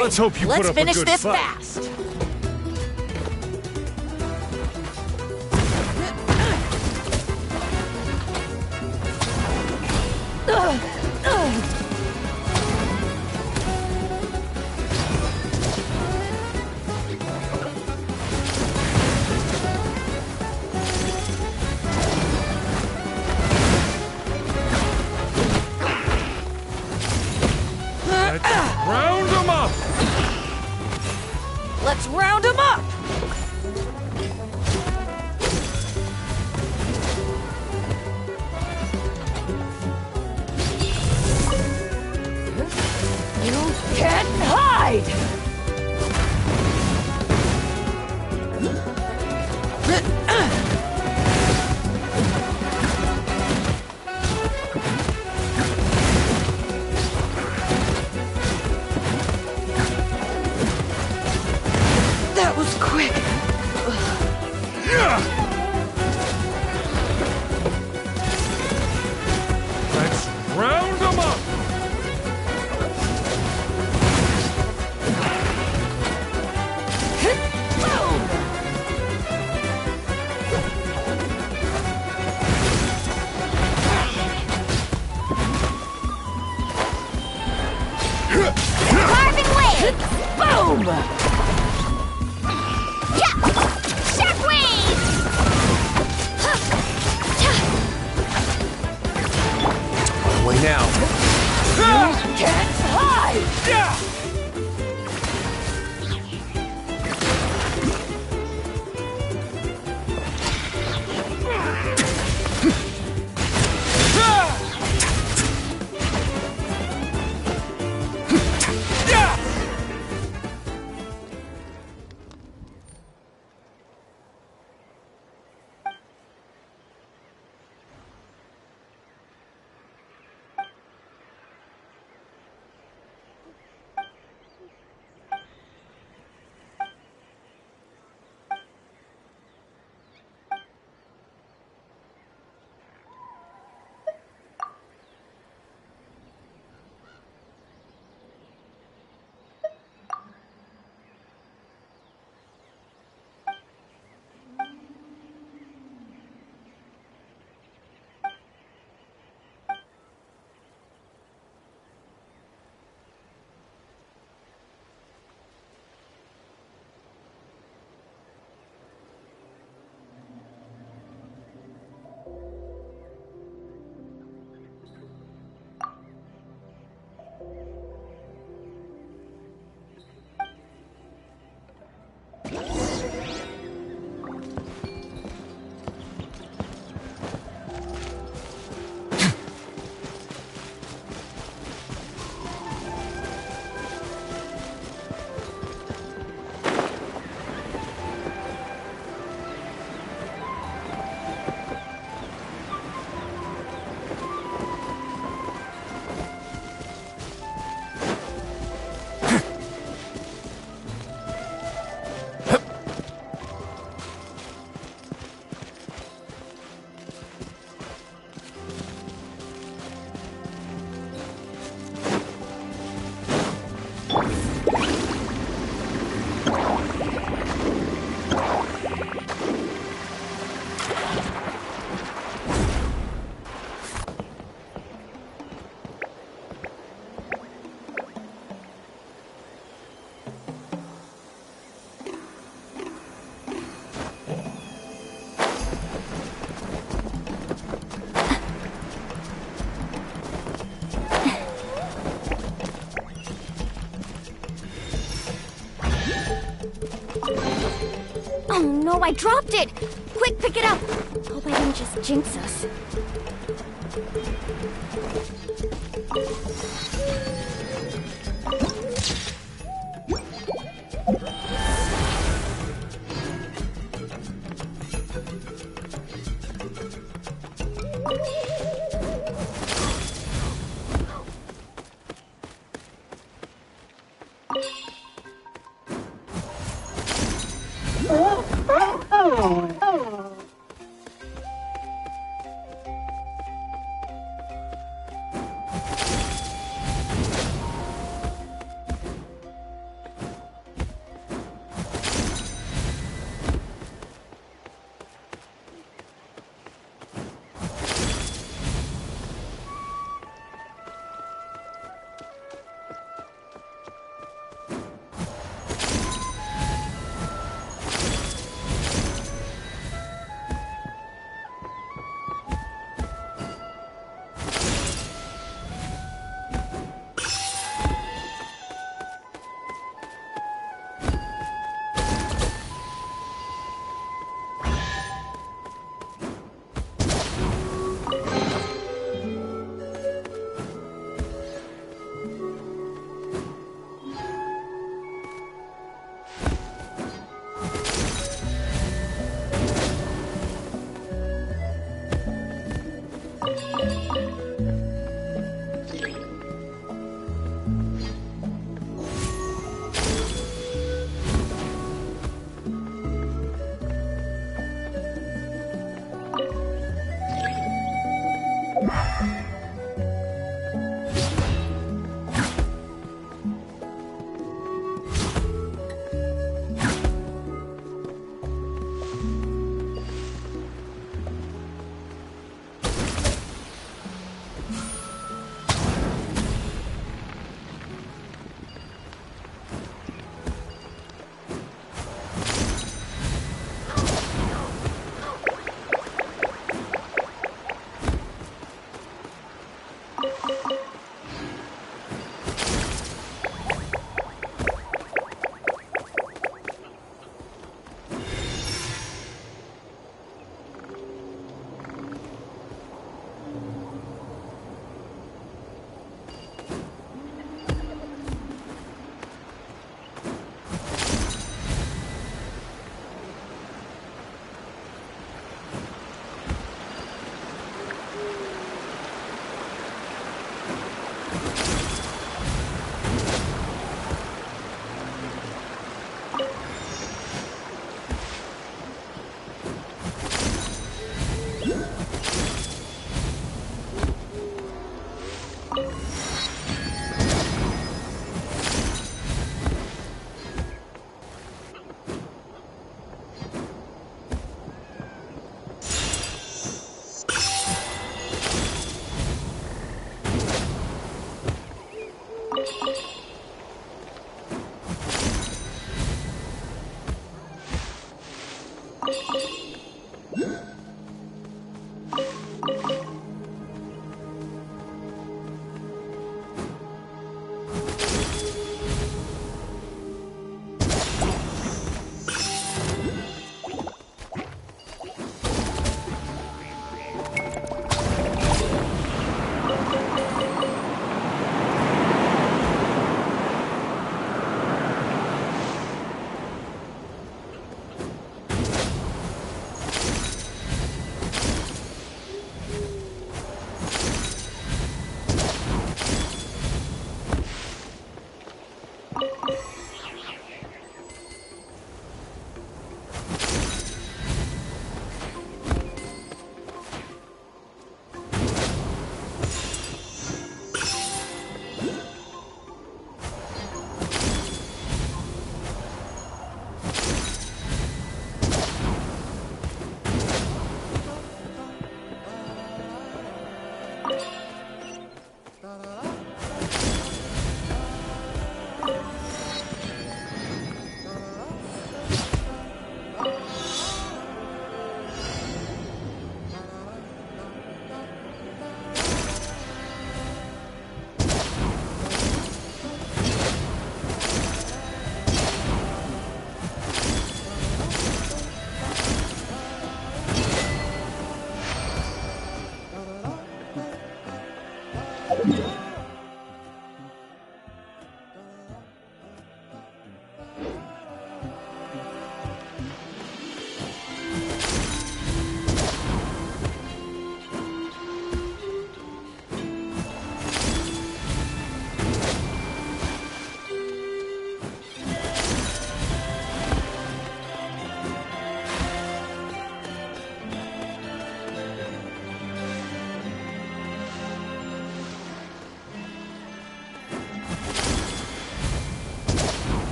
right, Let's hope you let's put up a finish good this fight. fast. Round them up! Let's round them up! You can't hide! That was quick. Let's round them up! Carving wave! Boom! Shockwave! Way now. Can't hide! Oh no, I dropped it! Quick, pick it up! Hope I didn't just jinx us.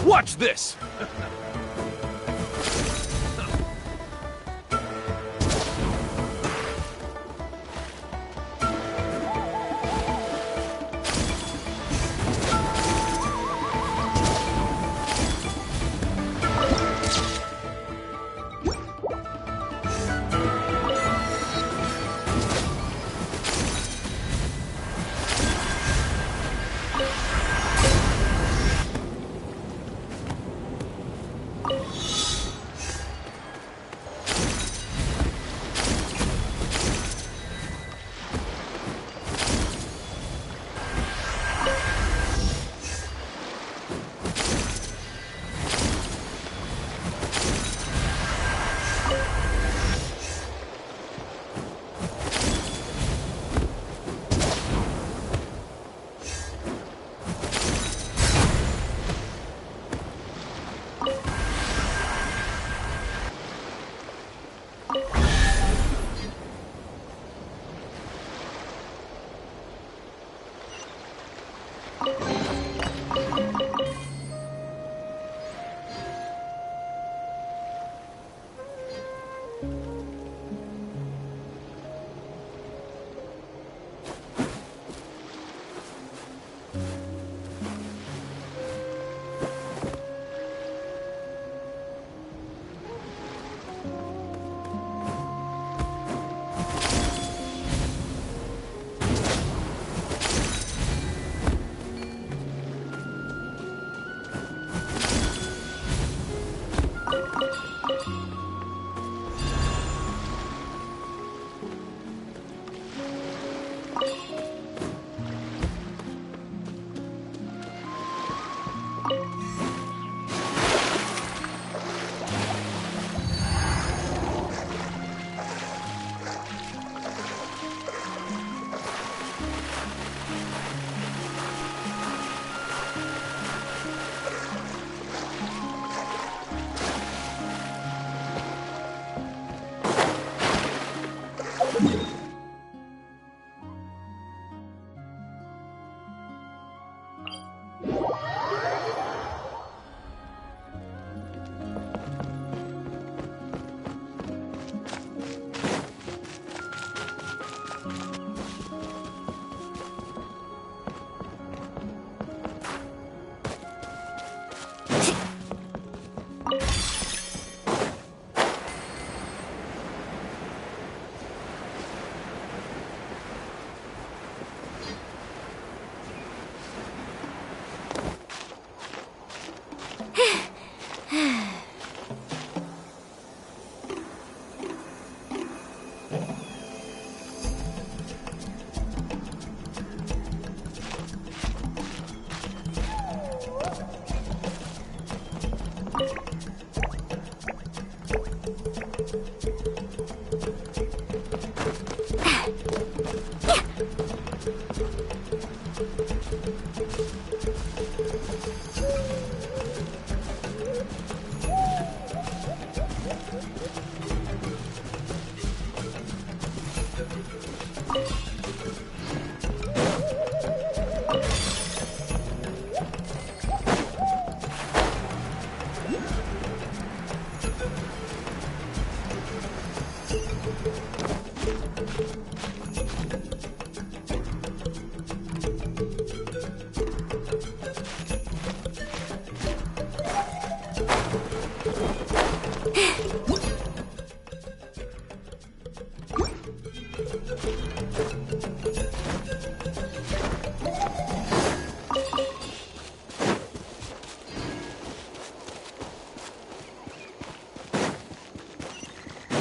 Watch this!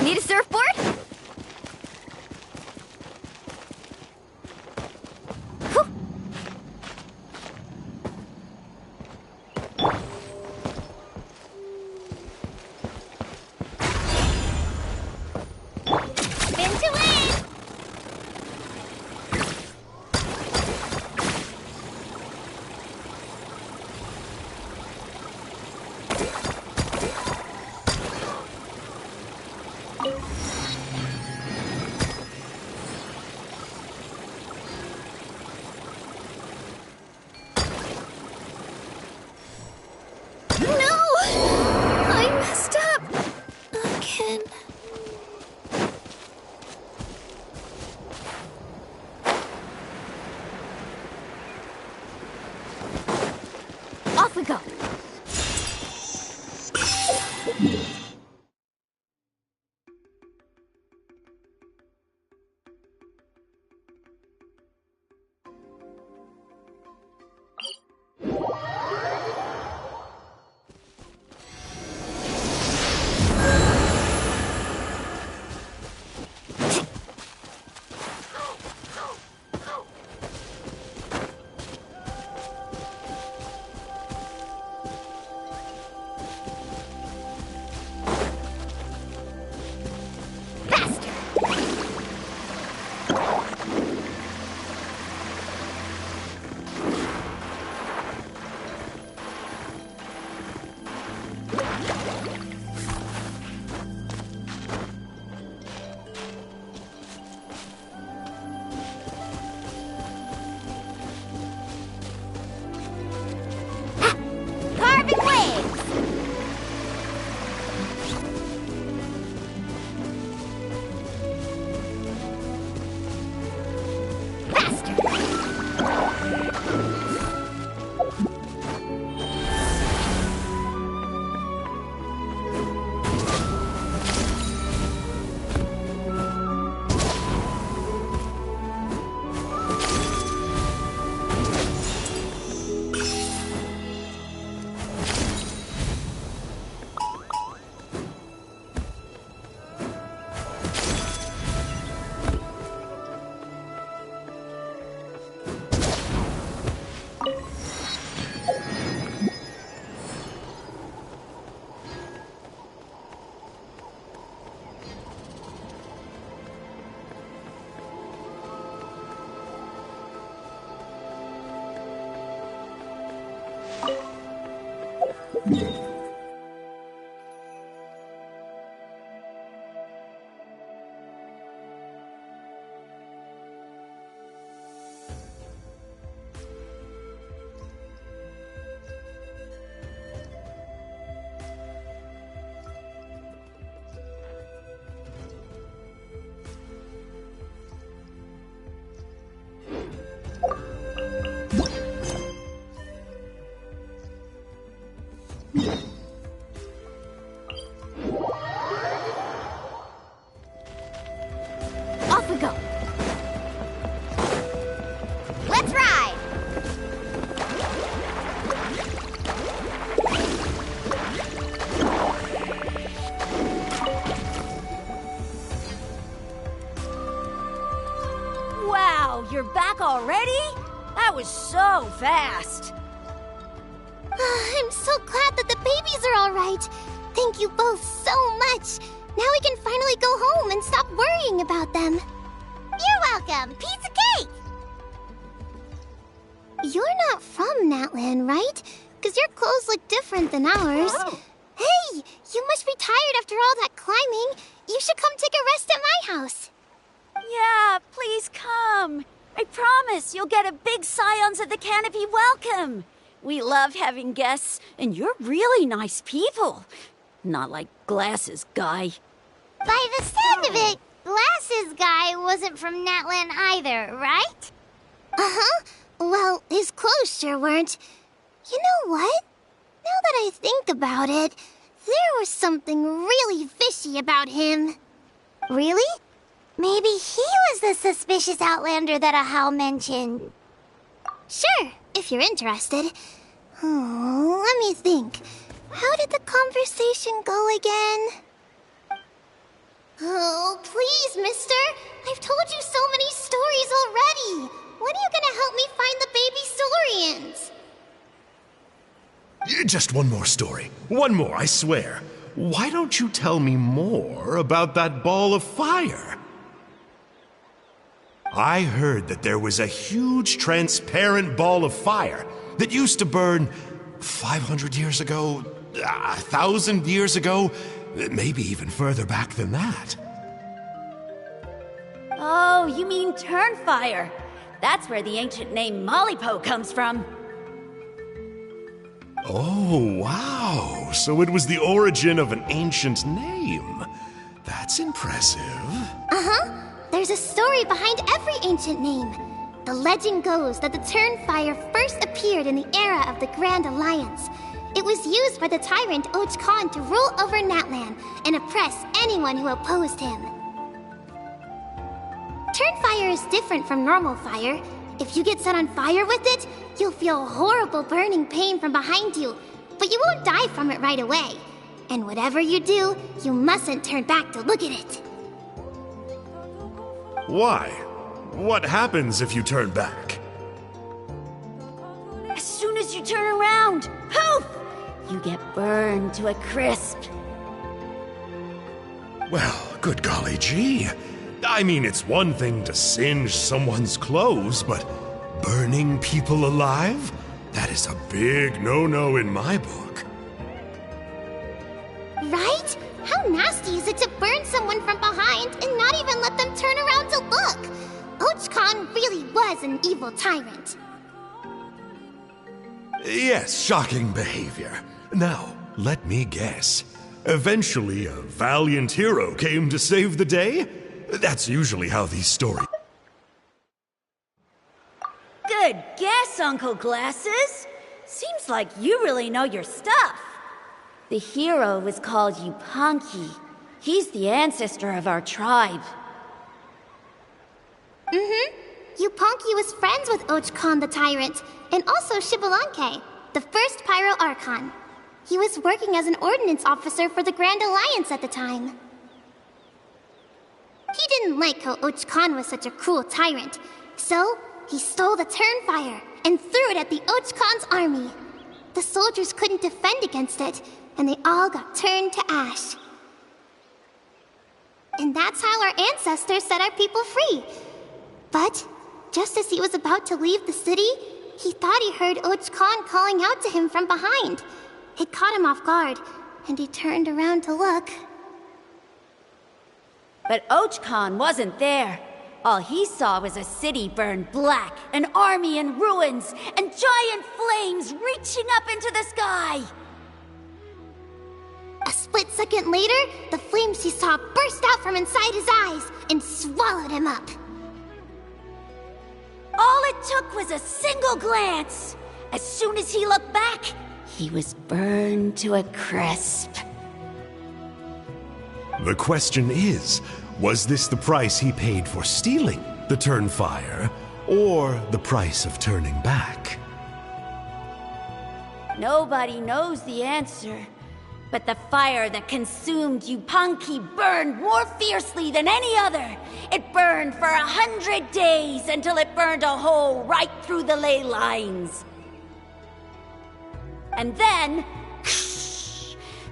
Need a surfboard? Whew. Spin to win! No! I messed up. Again. Off we go. Carving waves! Off we go. Let's ride! Wow, you're back already? That was so fast. I'm so glad that the babies are all right. Thank you both so much. Now we can finally go home and stop worrying about them. You're welcome. Piece of cake! You're not from Natlan, right? Because your clothes look different than ours. Oh. Hey, you must be tired after all that climbing. You should come take a rest at my house. Yeah, please come. I promise you'll get a big Scions of the Canopy welcome. We love having guests, and you're really nice people. Not like Glasses Guy. By the sound of it, Glasses Guy wasn't from Natlan either, right? Uh-huh. Well, his clothes sure weren't. You know what? Now that I think about it, there was something really fishy about him. Really? Maybe he was the suspicious outlander that Ahau mentioned. Sure, if you're interested. Oh, let me think. How did the conversation go again? Oh, please, mister. I've told you so many stories already. When are you gonna help me find the baby Saurians? Just one more story. One more, I swear. Why don't you tell me more about that ball of fire? I heard that there was a huge transparent ball of fire that used to burn 500 years ago, 1,000 years ago, maybe even further back than that. Oh, you mean Turnfire. That's where the ancient name Mollypo comes from. Oh, wow. So it was the origin of an ancient name. That's impressive. Uh-huh. There's a story behind every ancient name. The legend goes that the Turnfire first appeared in the era of the Grand Alliance. It was used by the tyrant Och Khan to rule over Natlan and oppress anyone who opposed him. Turnfire is different from normal fire. If you get set on fire with it, you'll feel horrible burning pain from behind you, but you won't die from it right away. And whatever you do, you mustn't turn back to look at it. Why? What happens if you turn back? As soon as you turn around, poof! You get burned to a crisp. Well, good golly gee. I mean, it's one thing to singe someone's clothes, but burning people alive? That is a big no-no in my book. Right? How nasty is it to burn someone from behind and not even let them turn around to look? Och Khan really was an evil tyrant. Yes, shocking behavior. Now, let me guess. Eventually, a valiant hero came to save the day? That's usually how these stories... Good guess, Uncle Glasses. Seems like you really know your stuff. The hero was called Yupanqui. He's the ancestor of our tribe. Yupanqui was friends with Och Khan the Tyrant, and also Shibalanke, the first Pyro Archon. He was working as an ordnance officer for the Grand Alliance at the time. He didn't like how Och Khan was such a cruel tyrant, so he stole the Turnfire and threw it at the Och Khan's army. The soldiers couldn't defend against it, and they all got turned to ash. And that's how our ancestors set our people free. But just as he was about to leave the city, he thought he heard Och Khan calling out to him from behind. It caught him off guard, and he turned around to look. But Och Khan wasn't there. All he saw was a city burned black, an army in ruins, and giant flames reaching up into the sky. A split second later, the flames he saw burst out from inside his eyes and swallowed him up. All it took was a single glance. As soon as he looked back, he was burned to a crisp. The question is, was this the price he paid for stealing the Turnfire, or the price of turning back? Nobody knows the answer. But the fire that consumed Yupanqui burned more fiercely than any other. It burned for 100 days until it burned a hole right through the ley lines. And then,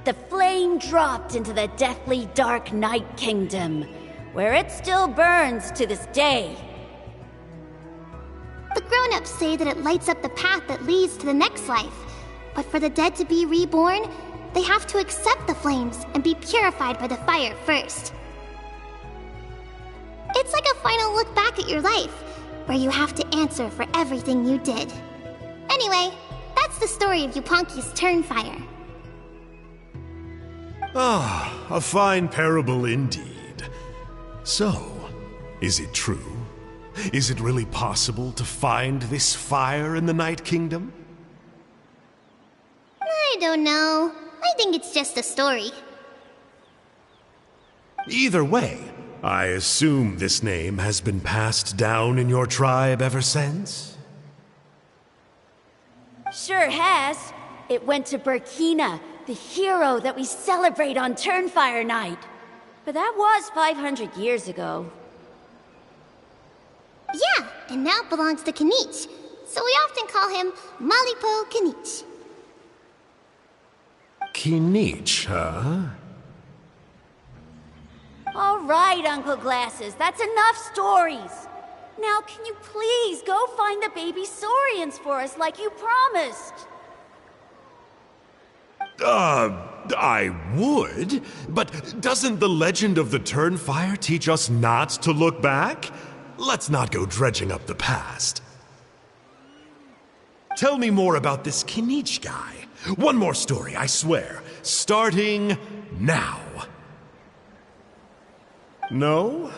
the flame dropped into the deathly dark Night Kingdom, where it still burns to this day. The grown-ups say that it lights up the path that leads to the next life. But for the dead to be reborn, they have to accept the flames and be purified by the fire first. It's like a final look back at your life, where you have to answer for everything you did. Anyway, that's the story of Yupanqui's Turnfire. Ah, a fine parable indeed. So, is it true? Is it really possible to find this fire in the Night Kingdom? I don't know. I think it's just a story. Either way, I assume this name has been passed down in your tribe ever since? Sure has. It went to Burkina, the hero that we celebrate on Turnfire Night. But that was 500 years ago. Yeah, and now it belongs to Kanich. So we often call him Malipo Kanich. Kinich, huh? All right, Uncle Glasses, that's enough stories. Now, can you please go find the baby Saurians for us like you promised? I would, but doesn't the legend of the Turnfire teach us not to look back? Let's not go dredging up the past. Tell me more about this Kinich guy. One more story, I swear. Starting now. No?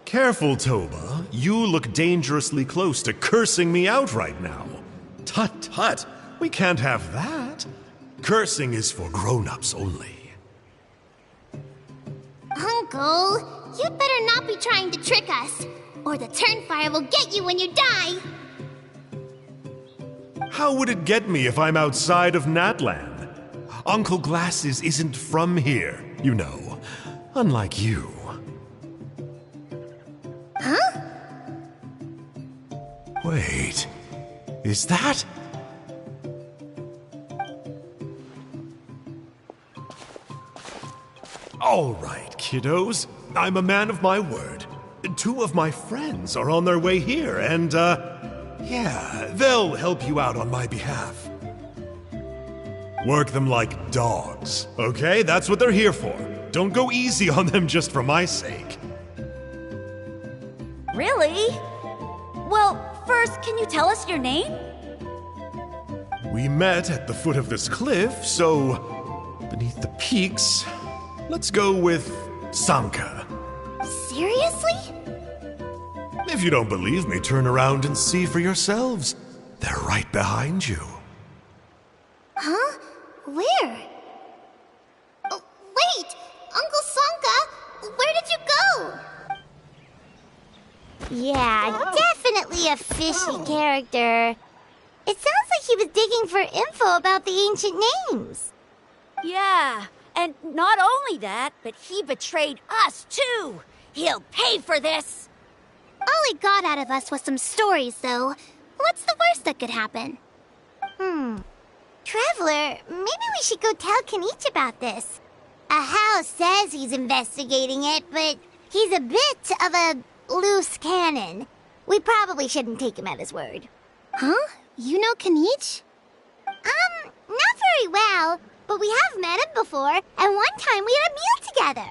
Careful, Toba. You look dangerously close to cursing me out right now. Tut tut. We can't have that. Cursing is for grown-ups only. Uncle, you'd better not be trying to trick us, or the Turnfire will get you when you die. How would it get me if I'm outside of Natland? Uncle Glasses isn't from here, you know. Unlike you. Huh? Wait. Is that... All right, kiddos. I'm a man of my word. 2 of my friends are on their way here, and, yeah, they'll help you out on my behalf. Work them like dogs, okay? That's what they're here for. Don't go easy on them just for my sake. Really? Well, first, can you tell us your name? We met at the foot of this cliff, so beneath the peaks, let's go with Sanka. Seriously? If you don't believe me, turn around and see for yourselves. They're right behind you. Huh? Where? Oh, wait! Uncle Sanka, where did you go? Yeah, definitely a fishy character. It sounds like he was digging for info about the ancient names. Yeah, and not only that, but he betrayed us too. He'll pay for this. All he got out of us was some stories, though. What's the worst that could happen? Traveler, maybe we should go tell Kanich about this. Ahau says he's investigating it, but he's a bit of a loose cannon. We probably shouldn't take him at his word. Huh? You know Kanich? Not very well, but we have met him before, and one time we had a meal together.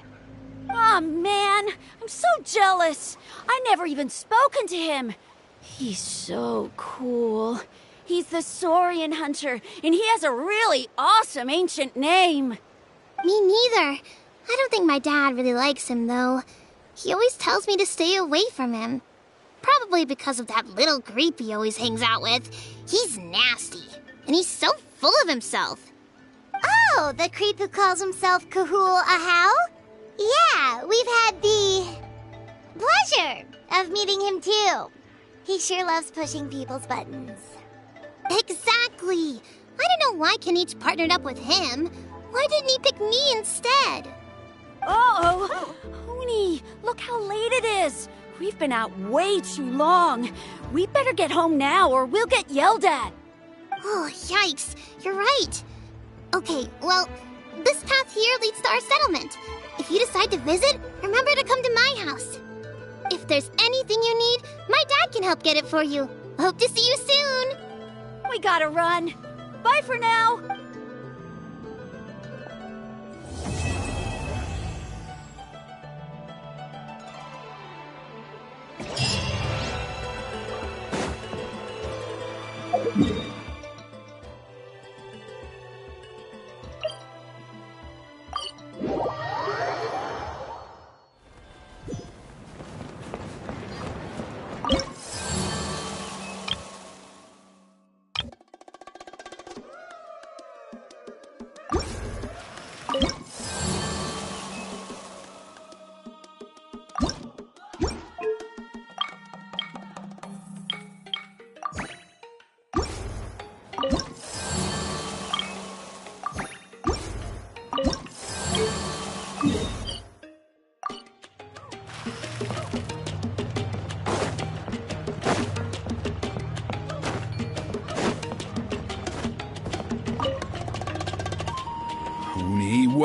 Aw, man, I'm so jealous. I never even spoken to him. He's so cool. He's the Saurian hunter, and he has a really awesome ancient name. Me neither. I don't think my dad really likes him, though. He always tells me to stay away from him. Probably because of that little creep he always hangs out with. He's nasty, and he's so full of himself. Oh, the creep who calls himself Kahul Ahau? Yeah, we've had the pleasure of meeting him too. He sure loves pushing people's buttons. Exactly. I don't know why Kanich partnered up with him. Why didn't he pick me instead? Uh-oh. Oni, look how late it is. We've been out way too long. We better get home now or we'll get yelled at. Oh, yikes. You're right. Okay, well, this path here leads to our settlement. If you decide to visit, remember to come to my house. If there's anything you need, my dad can help get it for you. Hope to see you soon. We gotta run. Bye for now.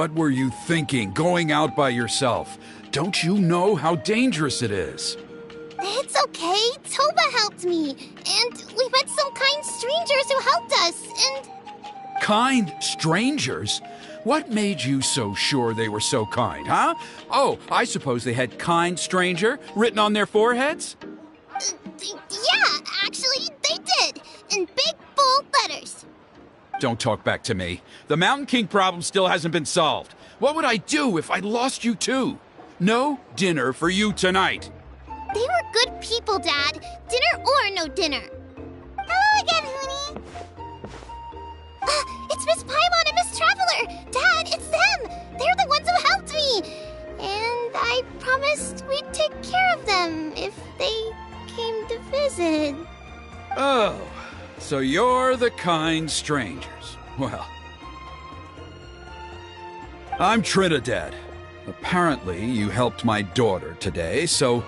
what were you thinking, going out by yourself? Don't you know how dangerous it is? It's okay. Toba helped me. And we met some kind strangers who helped us. And Kind strangers? What made you so sure they were so kind, huh? Oh, I suppose they had kind stranger written on their foreheads? yeah, actually, they did. In big, bold letters. Don't talk back to me. The Mountain King problem still hasn't been solved. What would I do if I lost you too? No dinner for you tonight. They were good people, Dad. Dinner or no dinner. Hello again, Hoonie. It's Miss Paimon and Miss Traveler. Dad, it's them. They're the ones who helped me. And I promised we'd take care of them if they came to visit. Oh, so you're the kind strangers. Well, I'm Trinidad. Apparently, you helped my daughter today, so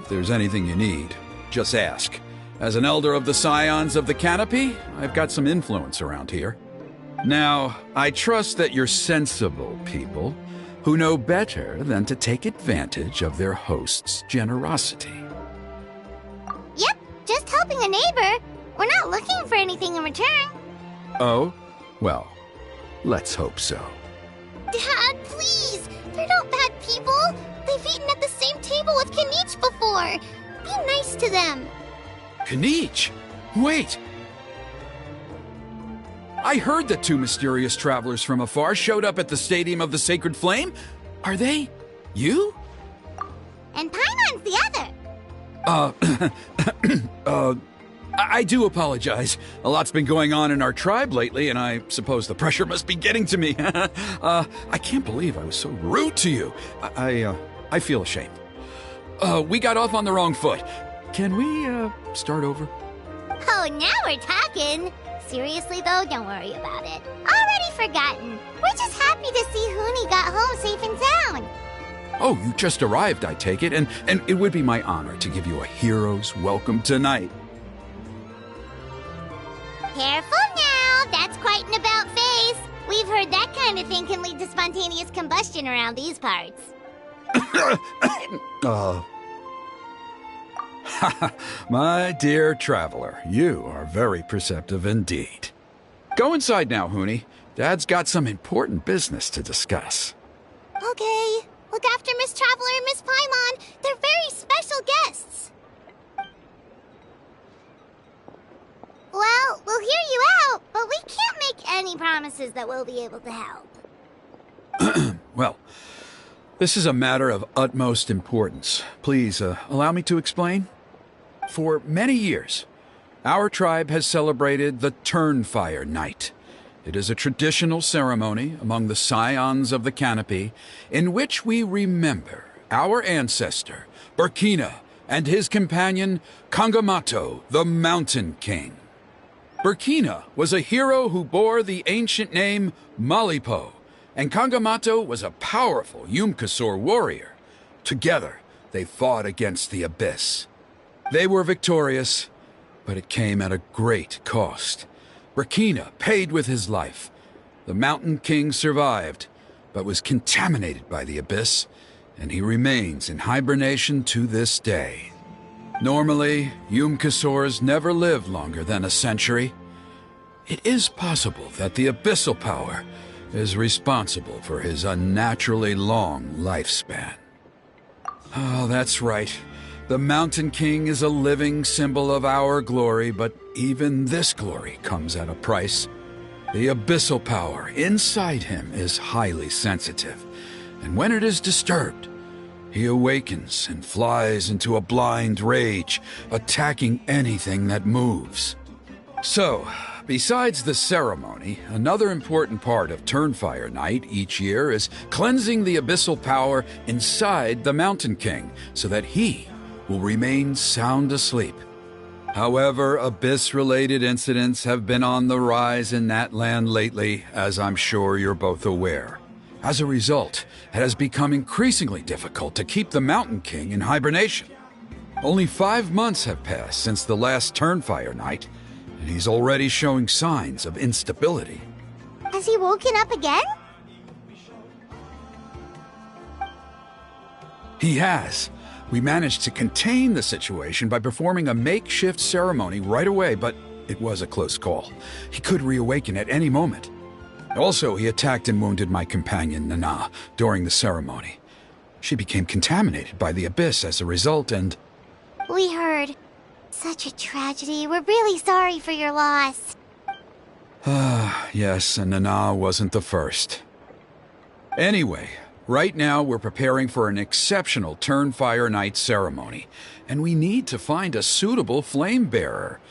if there's anything you need, just ask. As an elder of the Scions of the Canopy, I've got some influence around here. Now, I trust that you're sensible people who know better than to take advantage of their host's generosity. Yep, just helping a neighbor. We're not looking for anything in return. Oh? Well, let's hope so. Dad, please! They're not bad people! They've eaten at the same table with Kanich before! Be nice to them! Kanich? Wait! I heard that two mysterious travelers from afar showed up at the Stadium of the Sacred Flame. Are they you? And Paimon's the other! I do apologize. A lot's been going on in our tribe lately, and I suppose the pressure must be getting to me. I can't believe I was so rude to you. I feel ashamed. We got off on the wrong foot. Can we, start over? Oh, now we're talking! Seriously though, don't worry about it. Already forgotten. We're just happy to see Hoonie got home safe and sound. Oh, you just arrived, I take it, and it would be my honor to give you a hero's welcome tonight. Careful now, that's quite an about face. We've heard that kind of thing can lead to spontaneous combustion around these parts. My dear traveler, you are very perceptive indeed. Go inside now, Hoonie. Dad's got some important business to discuss. Okay. Look after Miss Traveler and Miss Paimon. They're very special guests. Well, we'll hear you out, but we can't make any promises that we'll be able to help. Well, this is a matter of utmost importance. Please, allow me to explain. For many years, our tribe has celebrated the Turnfire Night. It is a traditional ceremony among the Scions of the Canopy in which we remember our ancestor, Burkina, and his companion, Kangamato, the Mountain King. Burkina was a hero who bore the ancient name Malipo, and Kangamato was a powerful Yumkasor warrior. Together, they fought against the Abyss. They were victorious, but it came at a great cost. Burkina paid with his life. The Mountain King survived, but was contaminated by the Abyss, and he remains in hibernation to this day. Normally, Yumkasors never live longer than a century. It is possible that the Abyssal Power is responsible for his unnaturally long lifespan. Oh, that's right. The Mountain King is a living symbol of our glory, but even this glory comes at a price. The Abyssal Power inside him is highly sensitive, and when it is disturbed, he awakens and flies into a blind rage, attacking anything that moves. So, besides the ceremony, another important part of Turnfire Night each year is cleansing the Abyssal Power inside the Mountain King so that he will remain sound asleep. However, Abyss-related incidents have been on the rise in that land lately, as I'm sure you're both aware. As a result, it has become increasingly difficult to keep the Mountain King in hibernation. Only 5 months have passed since the last Turnfire Night, and he's already showing signs of instability. Has he woken up again? He has. We managed to contain the situation by performing a makeshift ceremony right away, but it was a close call. He could reawaken at any moment. Also, he attacked and wounded my companion, Nana, during the ceremony. She became contaminated by the Abyss as a result, and... We heard. Such a tragedy. We're really sorry for your loss. Yes, and Nana wasn't the first. Anyway, right now we're preparing for an exceptional Turnfire Night ceremony, and we need to find a suitable flame bearer.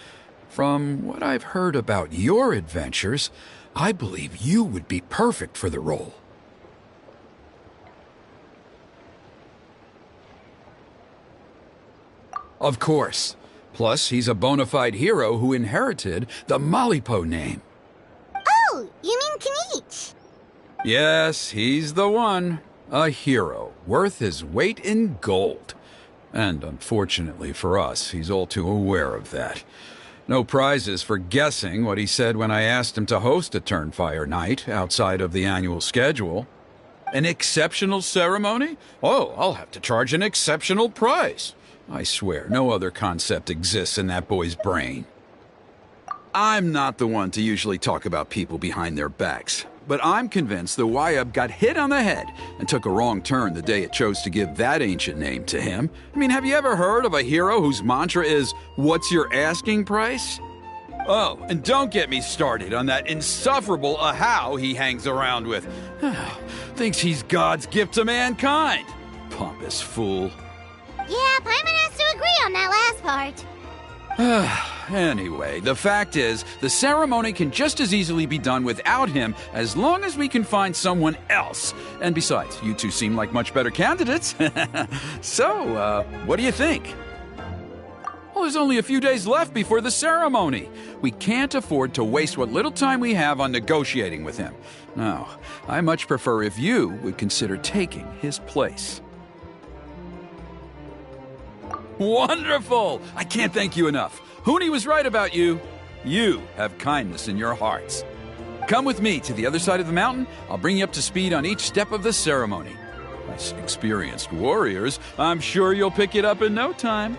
From what I've heard about your adventures, I believe you would be perfect for the role. Of course. Plus, he's a bona fide hero who inherited the Malipo name. Oh, you mean Kinich? Yes, he's the one. A hero, worth his weight in gold. And unfortunately for us, he's all too aware of that. No prizes for guessing what he said when I asked him to host a Turnfire Night outside of the annual schedule. An exceptional ceremony? Oh, I'll have to charge an exceptional price. I swear, no other concept exists in that boy's brain. I'm not the one to usually talk about people behind their backs, but I'm convinced the Wyab got hit on the head and took a wrong turn the day it chose to give that ancient name to him. I mean, have you ever heard of a hero whose mantra is, "What's your asking price?" Oh, and don't get me started on that insufferable Ahau he hangs around with. Thinks he's God's gift to mankind. Pompous fool. Yeah, Paimon has to agree on that last part. Anyway, the fact is, the ceremony can just as easily be done without him as long as we can find someone else. And besides, you two seem like much better candidates. So, what do you think? Well, there's only a few days left before the ceremony. We can't afford to waste what little time we have on negotiating with him. No, I much prefer if you would consider taking his place. Wonderful! I can't thank you enough. Huni was right about you. You have kindness in your hearts. Come with me to the other side of the mountain. I'll bring you up to speed on each step of the ceremony. As experienced warriors, I'm sure you'll pick it up in no time.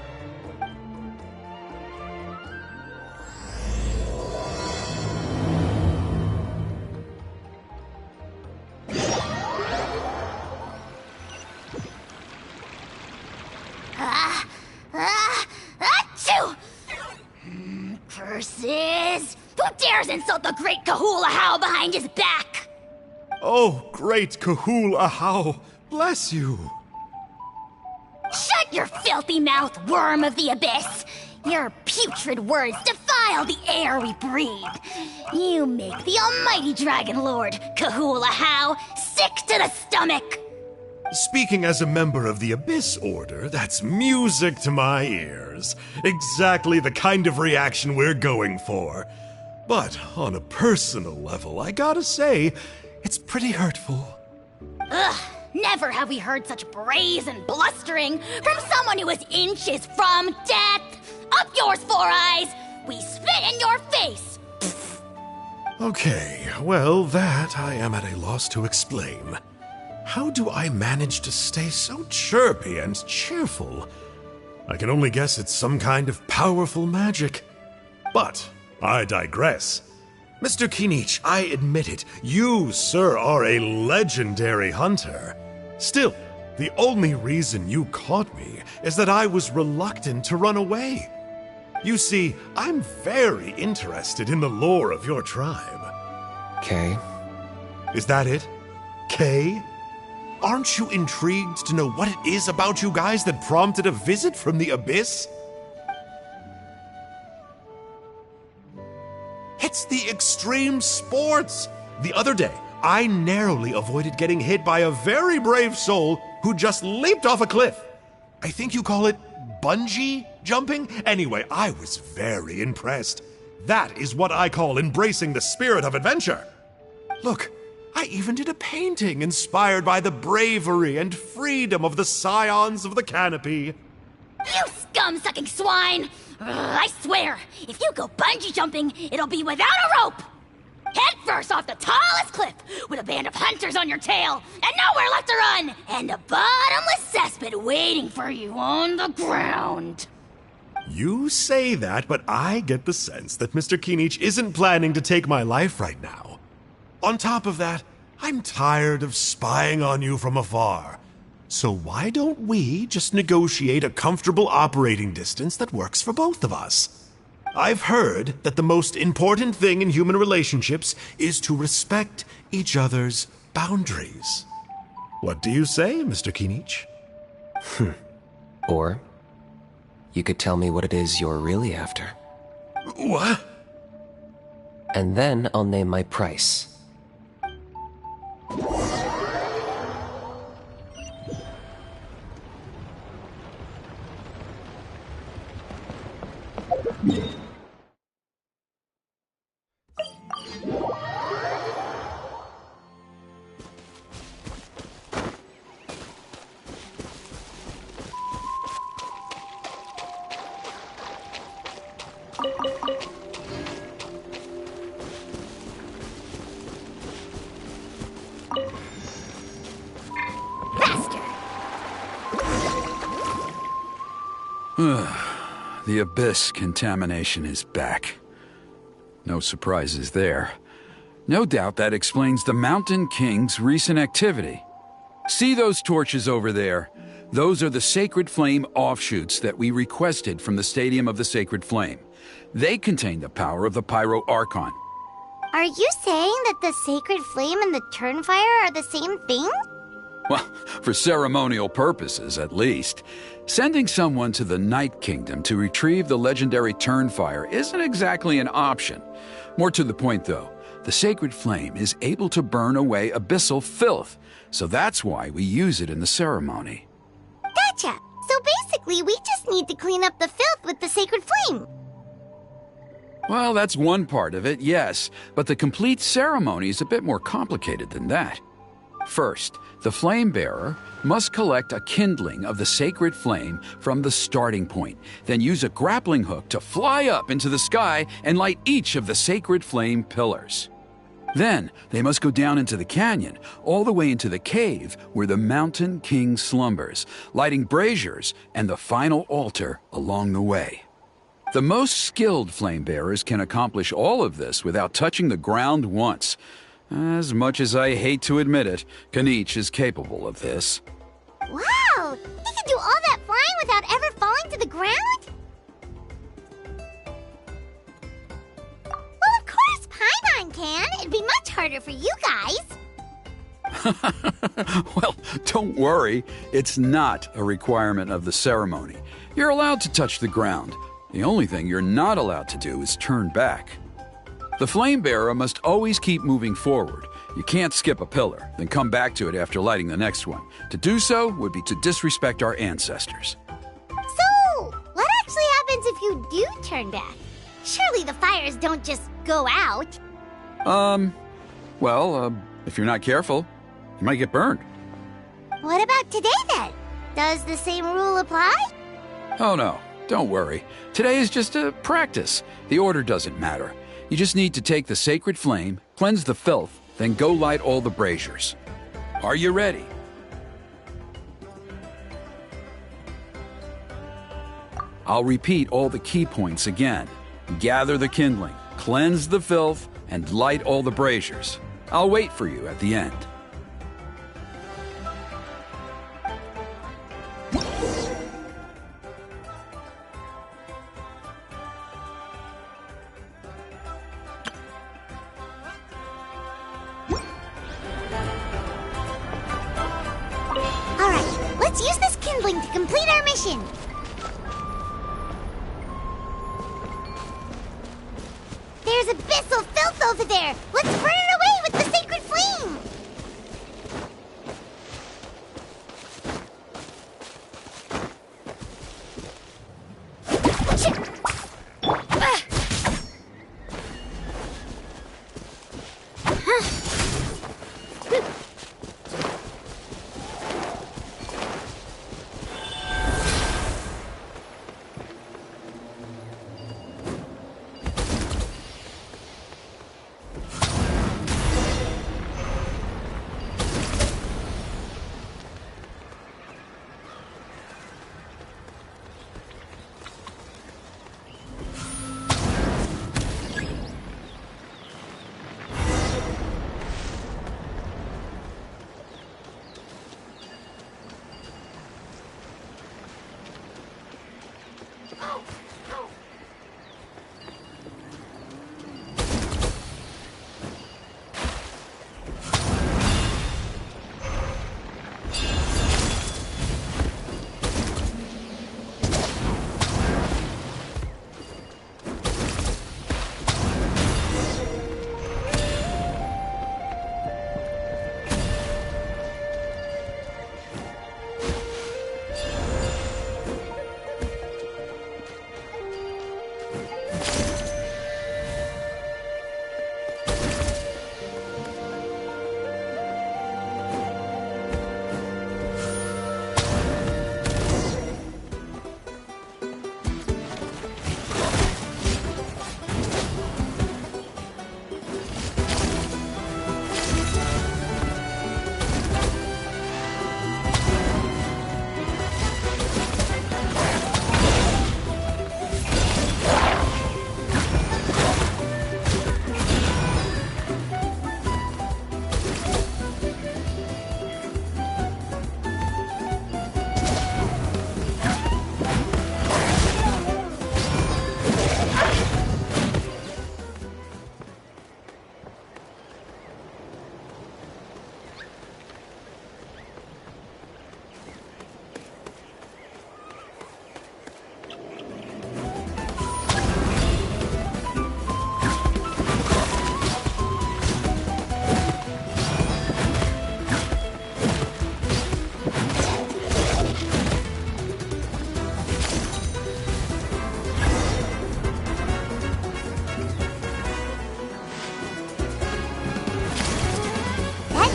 Achoo! Curses! Who dares insult the great Kahul Ahau behind his back? Oh, great Kahul Ahau, bless you. Shut your filthy mouth, worm of the abyss! Your putrid words defile the air we breathe. You make the almighty Dragon Lord, Kahul Ahau, sick to the stomach! Speaking as a member of the Abyss Order, that's music to my ears. Exactly the kind of reaction we're going for. But on a personal level, I gotta say, it's pretty hurtful. Ugh, never have we heard such brazen blustering from someone who is inches from death! Up yours, Four Eyes! We spit in your face! Okay, well, that I am at a loss to explain. How do I manage to stay so chirpy and cheerful? I can only guess it's some kind of powerful magic. But I digress. Mr. Kinich, I admit it, you, sir, are a legendary hunter. Still, the only reason you caught me is that I was reluctant to run away. You see, I'm very interested in the lore of your tribe. Kay? Is that it? Kay? Aren't you intrigued to know what it is about you guys that prompted a visit from the Abyss? It's the extreme sports! The other day, I narrowly avoided getting hit by a very brave soul who just leaped off a cliff. I think you call it bungee jumping? Anyway, I was very impressed. That is what I call embracing the spirit of adventure. Look, I even did a painting inspired by the bravery and freedom of the scions of the canopy. You scum-sucking swine! I swear, if you go bungee jumping, it'll be without a rope! headfirst off the tallest cliff, with a band of hunters on your tail, and nowhere left to run, and a bottomless cesspit waiting for you on the ground. You say that, but I get the sense that Mr. Kinich isn't planning to take my life right now. On top of that, I'm tired of spying on you from afar. So why don't we just negotiate a comfortable operating distance that works for both of us? I've heard that the most important thing in human relationships is to respect each other's boundaries. What do you say, Mr. Kinich? Or you could tell me what it is you're really after. What? And then I'll name my price. The Abyss contamination is back. No surprises there. No doubt that explains the Mountain King's recent activity. See those torches over there? Those are the Sacred Flame offshoots that we requested from the Stadium of the Sacred Flame. They contain the power of the Pyro Archon. Are you saying that the Sacred Flame and the Turnfire are the same thing? Well, for ceremonial purposes, at least. Sending someone to the Night Kingdom to retrieve the legendary Turnfire isn't exactly an option. More to the point, though, the Sacred Flame is able to burn away abyssal filth, so that's why we use it in the ceremony. Gotcha! So basically, we just need to clean up the filth with the Sacred Flame. Well, that's one part of it, yes, but the complete ceremony is a bit more complicated than that. First, the flame bearer must collect a kindling of the sacred flame from the starting point, then use a grappling hook to fly up into the sky and light each of the sacred flame pillars. Then, they must go down into the canyon, all the way into the cave where the Mountain King slumbers, lighting braziers and the final altar along the way. The most skilled flame bearers can accomplish all of this without touching the ground once. As much as I hate to admit it, Kinich is capable of this. Wow! He can do all that flying without ever falling to the ground? Well, of course Paimon can. It'd be much harder for you guys. Well, don't worry. It's not a requirement of the ceremony. You're allowed to touch the ground. The only thing you're not allowed to do is turn back. The flame bearer must always keep moving forward. You can't skip a pillar, then come back to it after lighting the next one. To do so would be to disrespect our ancestors. So, what actually happens if you do turn back? Surely the fires don't just go out. If you're not careful, you might get burned. What about today then? Does the same rule apply? Oh no, don't worry. Today is just a practice. The order doesn't matter. You just need to take the sacred flame, cleanse the filth, then go light all the braziers. Are you ready? I'll repeat all the key points again. Gather the kindling, cleanse the filth, and light all the braziers. I'll wait for you at the end. Alright, let's use this kindling to complete our mission. There's abyssal filth over there. Let's burn it away with the sacred flame.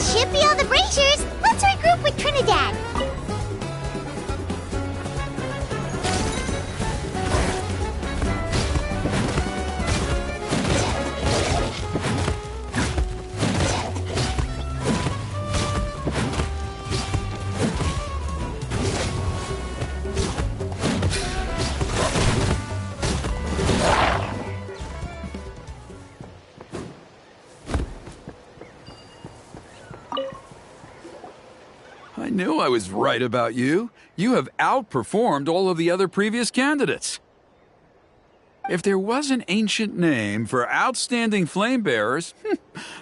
Should be all the braziers. Let's regroup with Trinidad. I knew I was right about you. You have outperformed all of the other previous candidates. If there was an ancient name for outstanding flame bearers,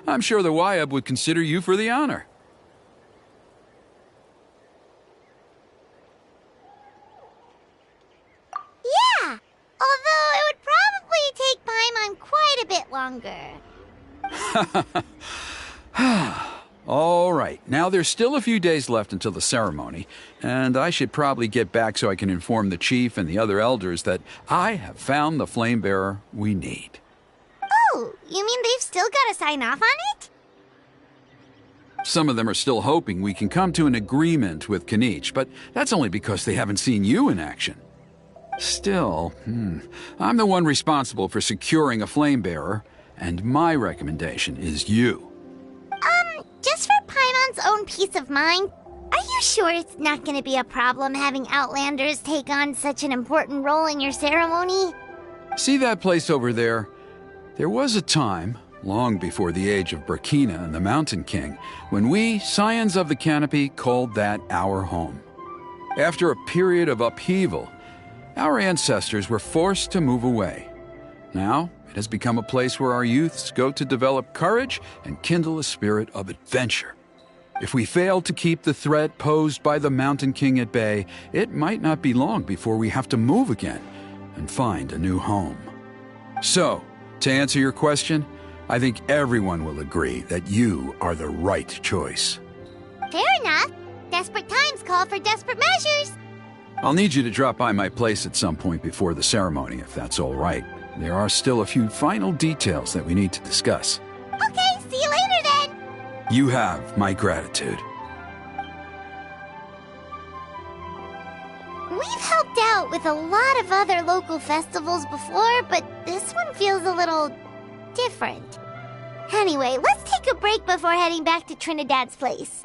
I'm sure the Wyab would consider you for the honor. Yeah, although it would probably take Paimon quite a bit longer. All right, now there's still a few days left until the ceremony, and I should probably get back so I can inform the chief and the other elders that I have found the flame bearer we need. Oh, you mean they've still got to sign off on it? Some of them are still hoping we can come to an agreement with Kinich, but that's only because they haven't seen you in action. Still, I'm the one responsible for securing a flame bearer, and my recommendation is you. Just for Paimon's own peace of mind, are you sure it's not going to be a problem having Outlanders take on such an important role in your ceremony? See that place over there? There was a time, long before the age of Burkina and the Mountain King, when we, Scions of the Canopy, called that our home. After a period of upheaval, our ancestors were forced to move away. Now, it has become a place where our youths go to develop courage and kindle a spirit of adventure. If we fail to keep the threat posed by the Mountain King at bay, it might not be long before we have to move again and find a new home. So, to answer your question, I think everyone will agree that you are the right choice. Fair enough. Desperate times call for desperate measures. I'll need you to drop by my place at some point before the ceremony, if that's all right. There are still a few final details that we need to discuss. Okay, see you later then. You have my gratitude. We've helped out with a lot of other local festivals before, but this one feels a little different. Anyway, let's take a break before heading back to Trinidad's place.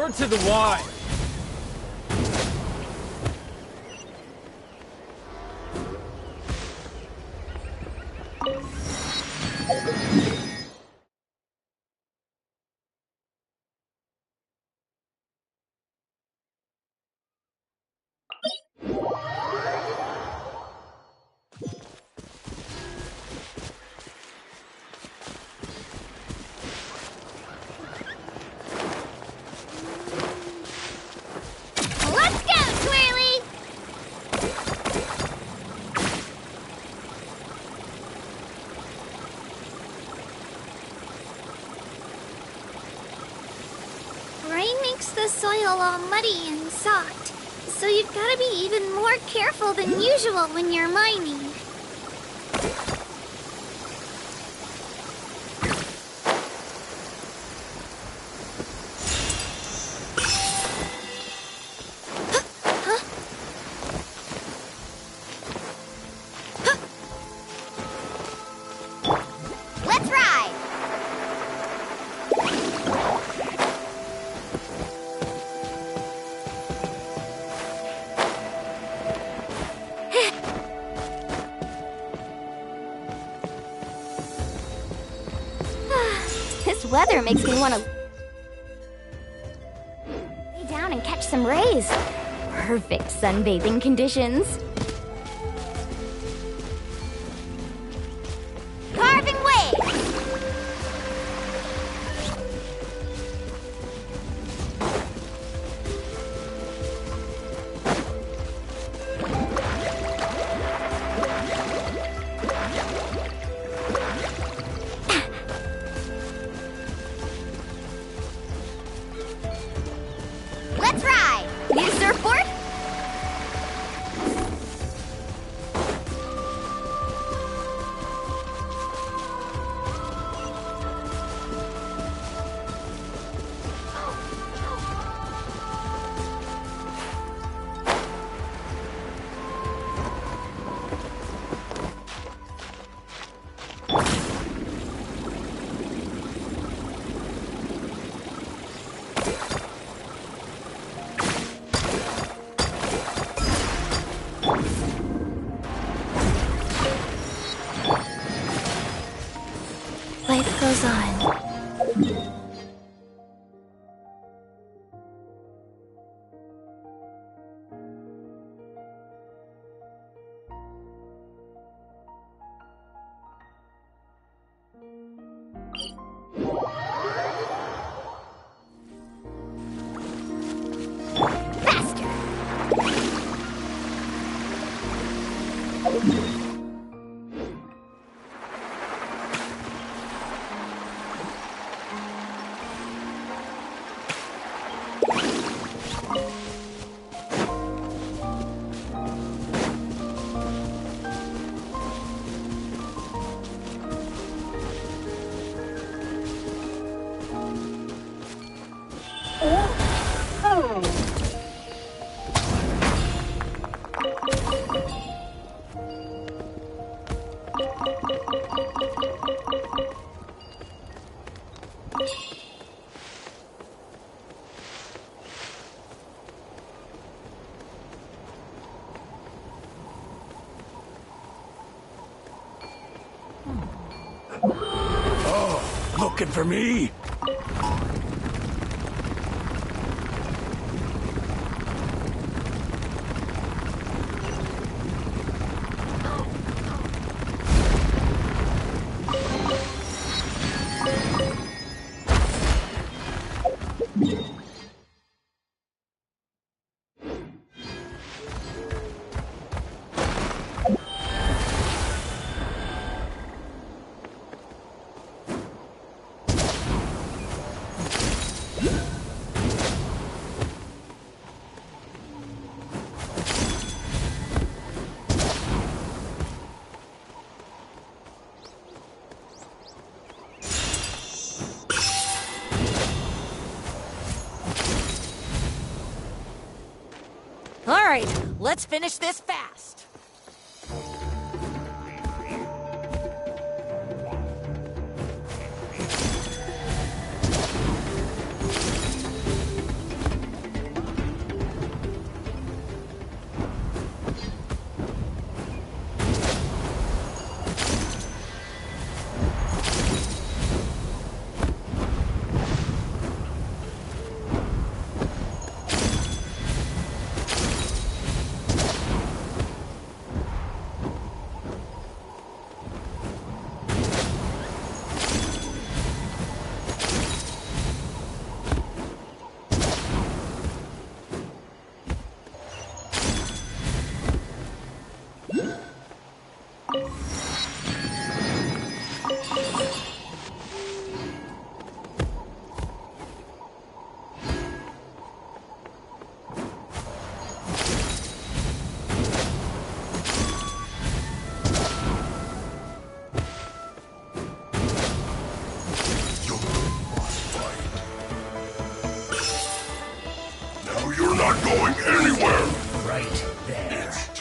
Word to the wise. Let's go, Twirly! Rain makes the soil all muddy and soft, so you've got to be even more careful than usual when you're mining. Let's ride! This weather makes me want to lay down and catch some rays. Perfect sunbathing conditions. Carving waves! Let's ride! Need a surfboard? Life goes on. Faster! Looking for me? All right, let's finish this fast.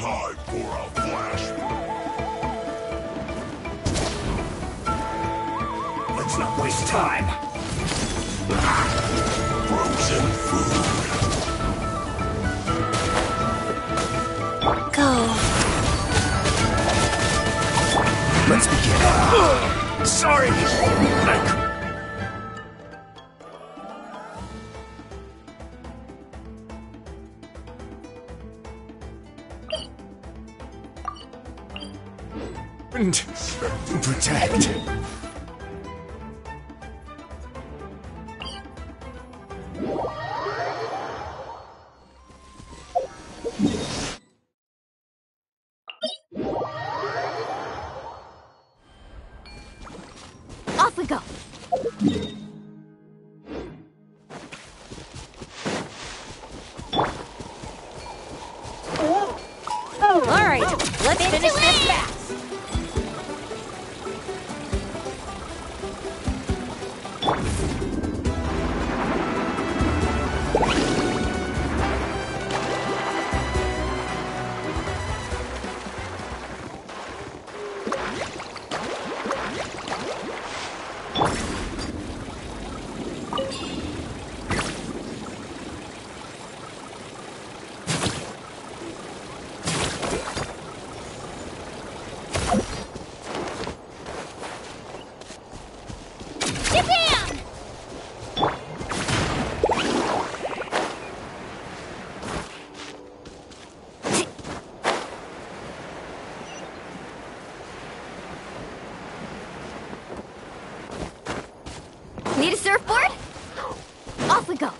Time for a flashback. Let's not waste time. Frozen food. Go. Let's begin. Sorry. Protect. Off we go. All right, let's finish this fast. Japan! Need a surfboard? Off we go.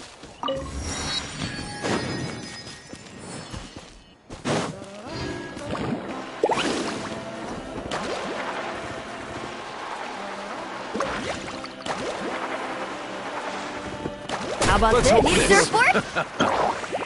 How about Let's this? hope Need a this- surfboard?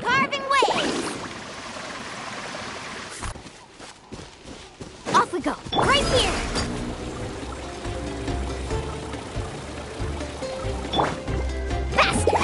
Carving waves! Off we go. Right here! Faster!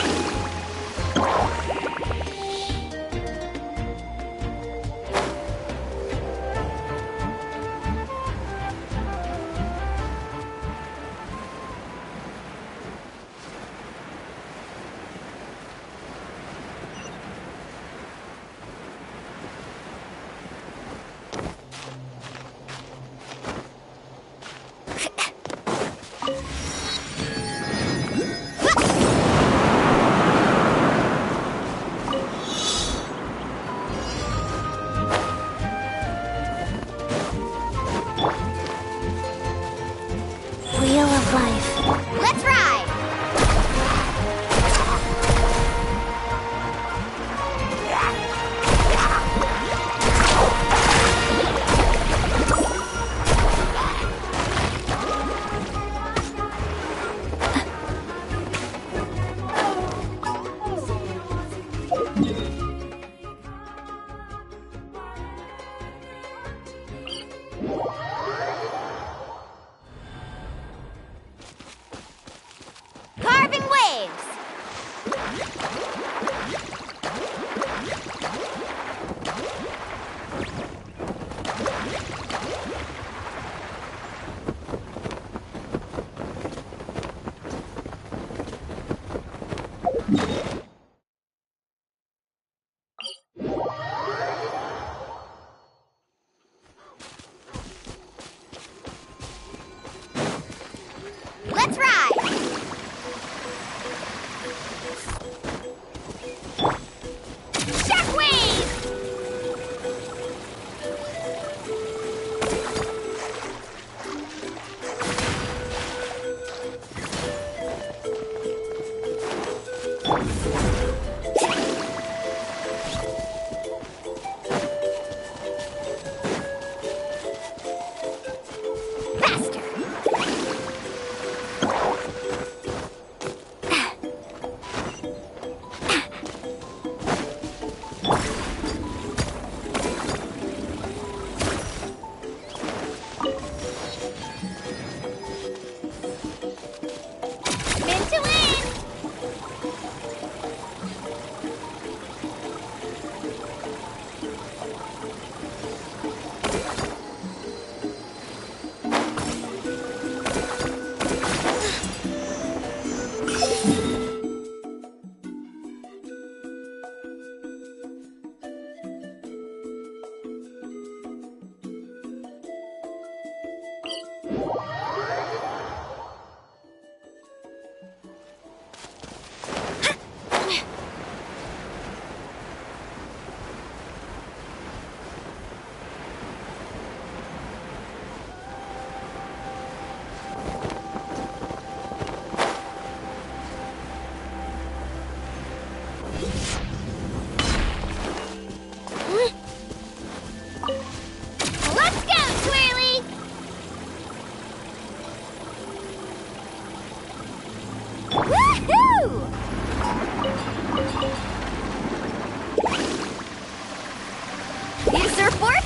Wheel of life. Let's ride! Carving waves! Let's ride! Shockwave! Faster! Let's go, Twirly! Woohoo! Need a surfboard?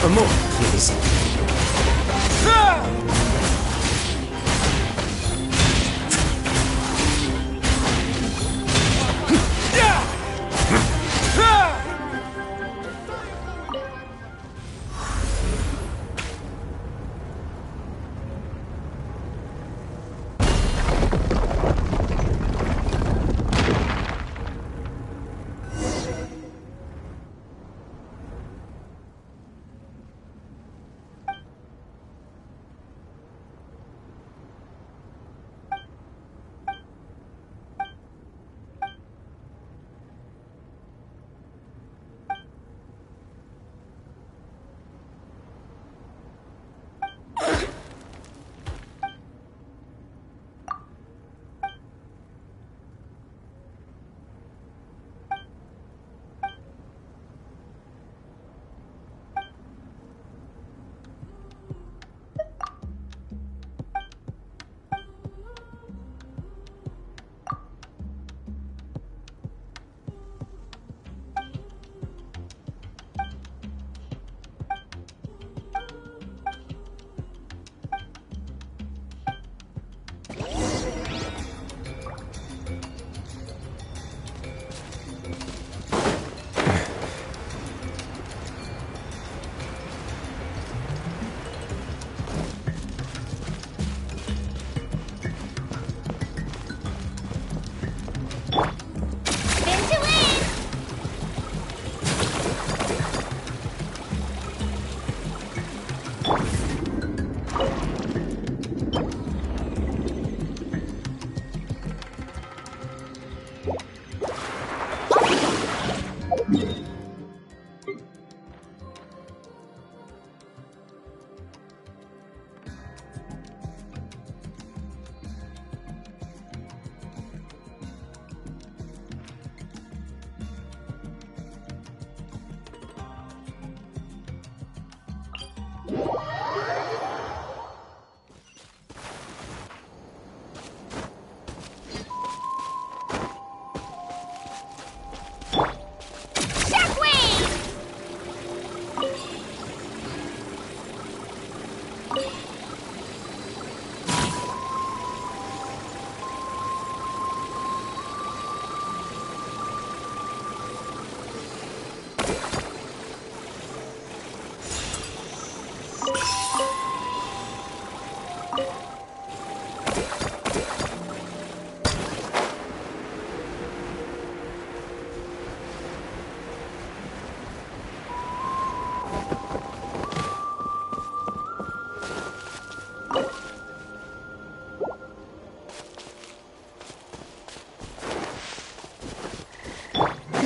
Amor, please.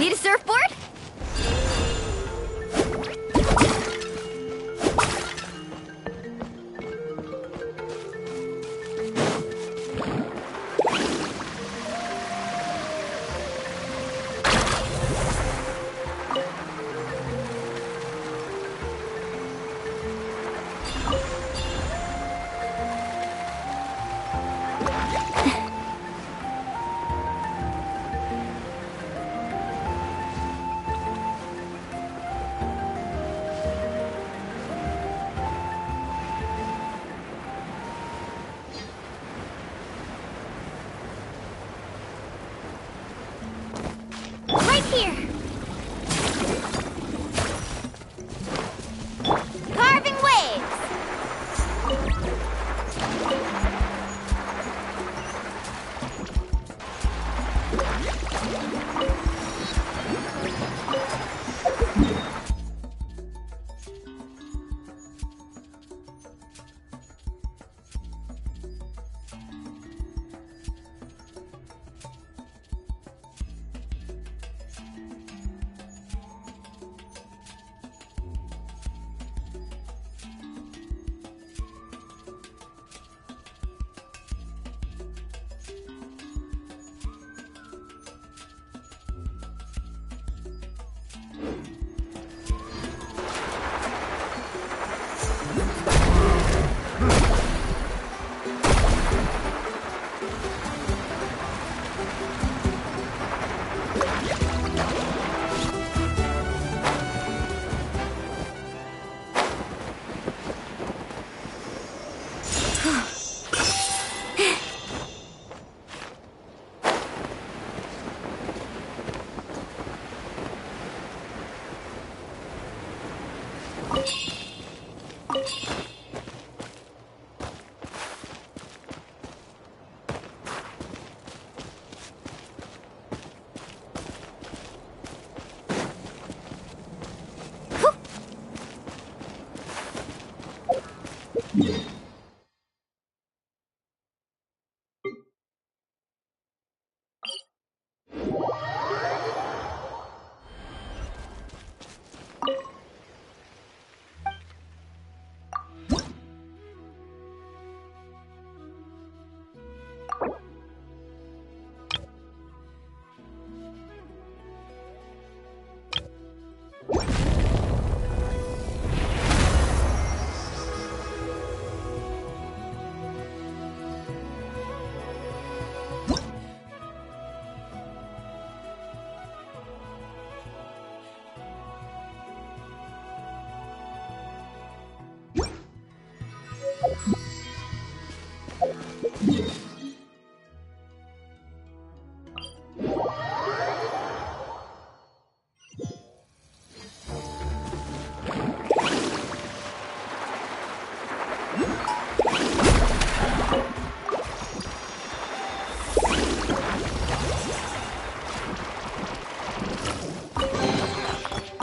Need a surfboard? Right here. Carving waves.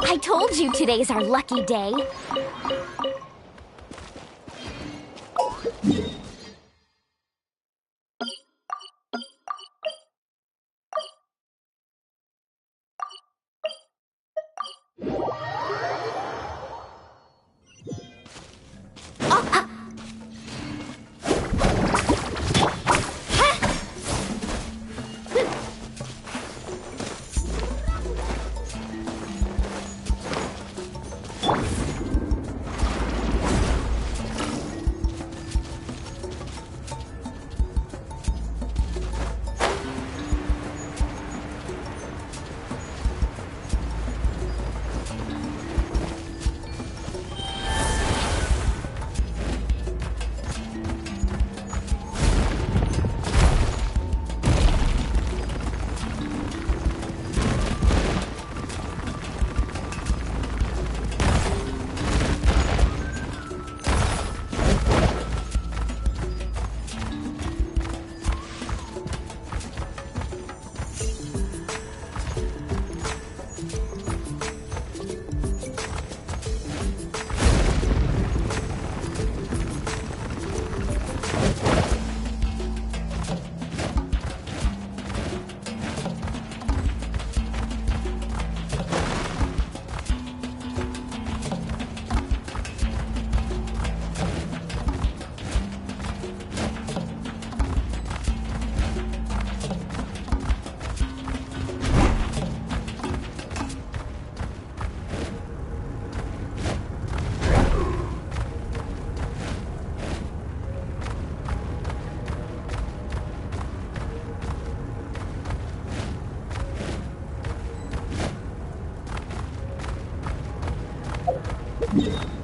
I told you today's our lucky day. you.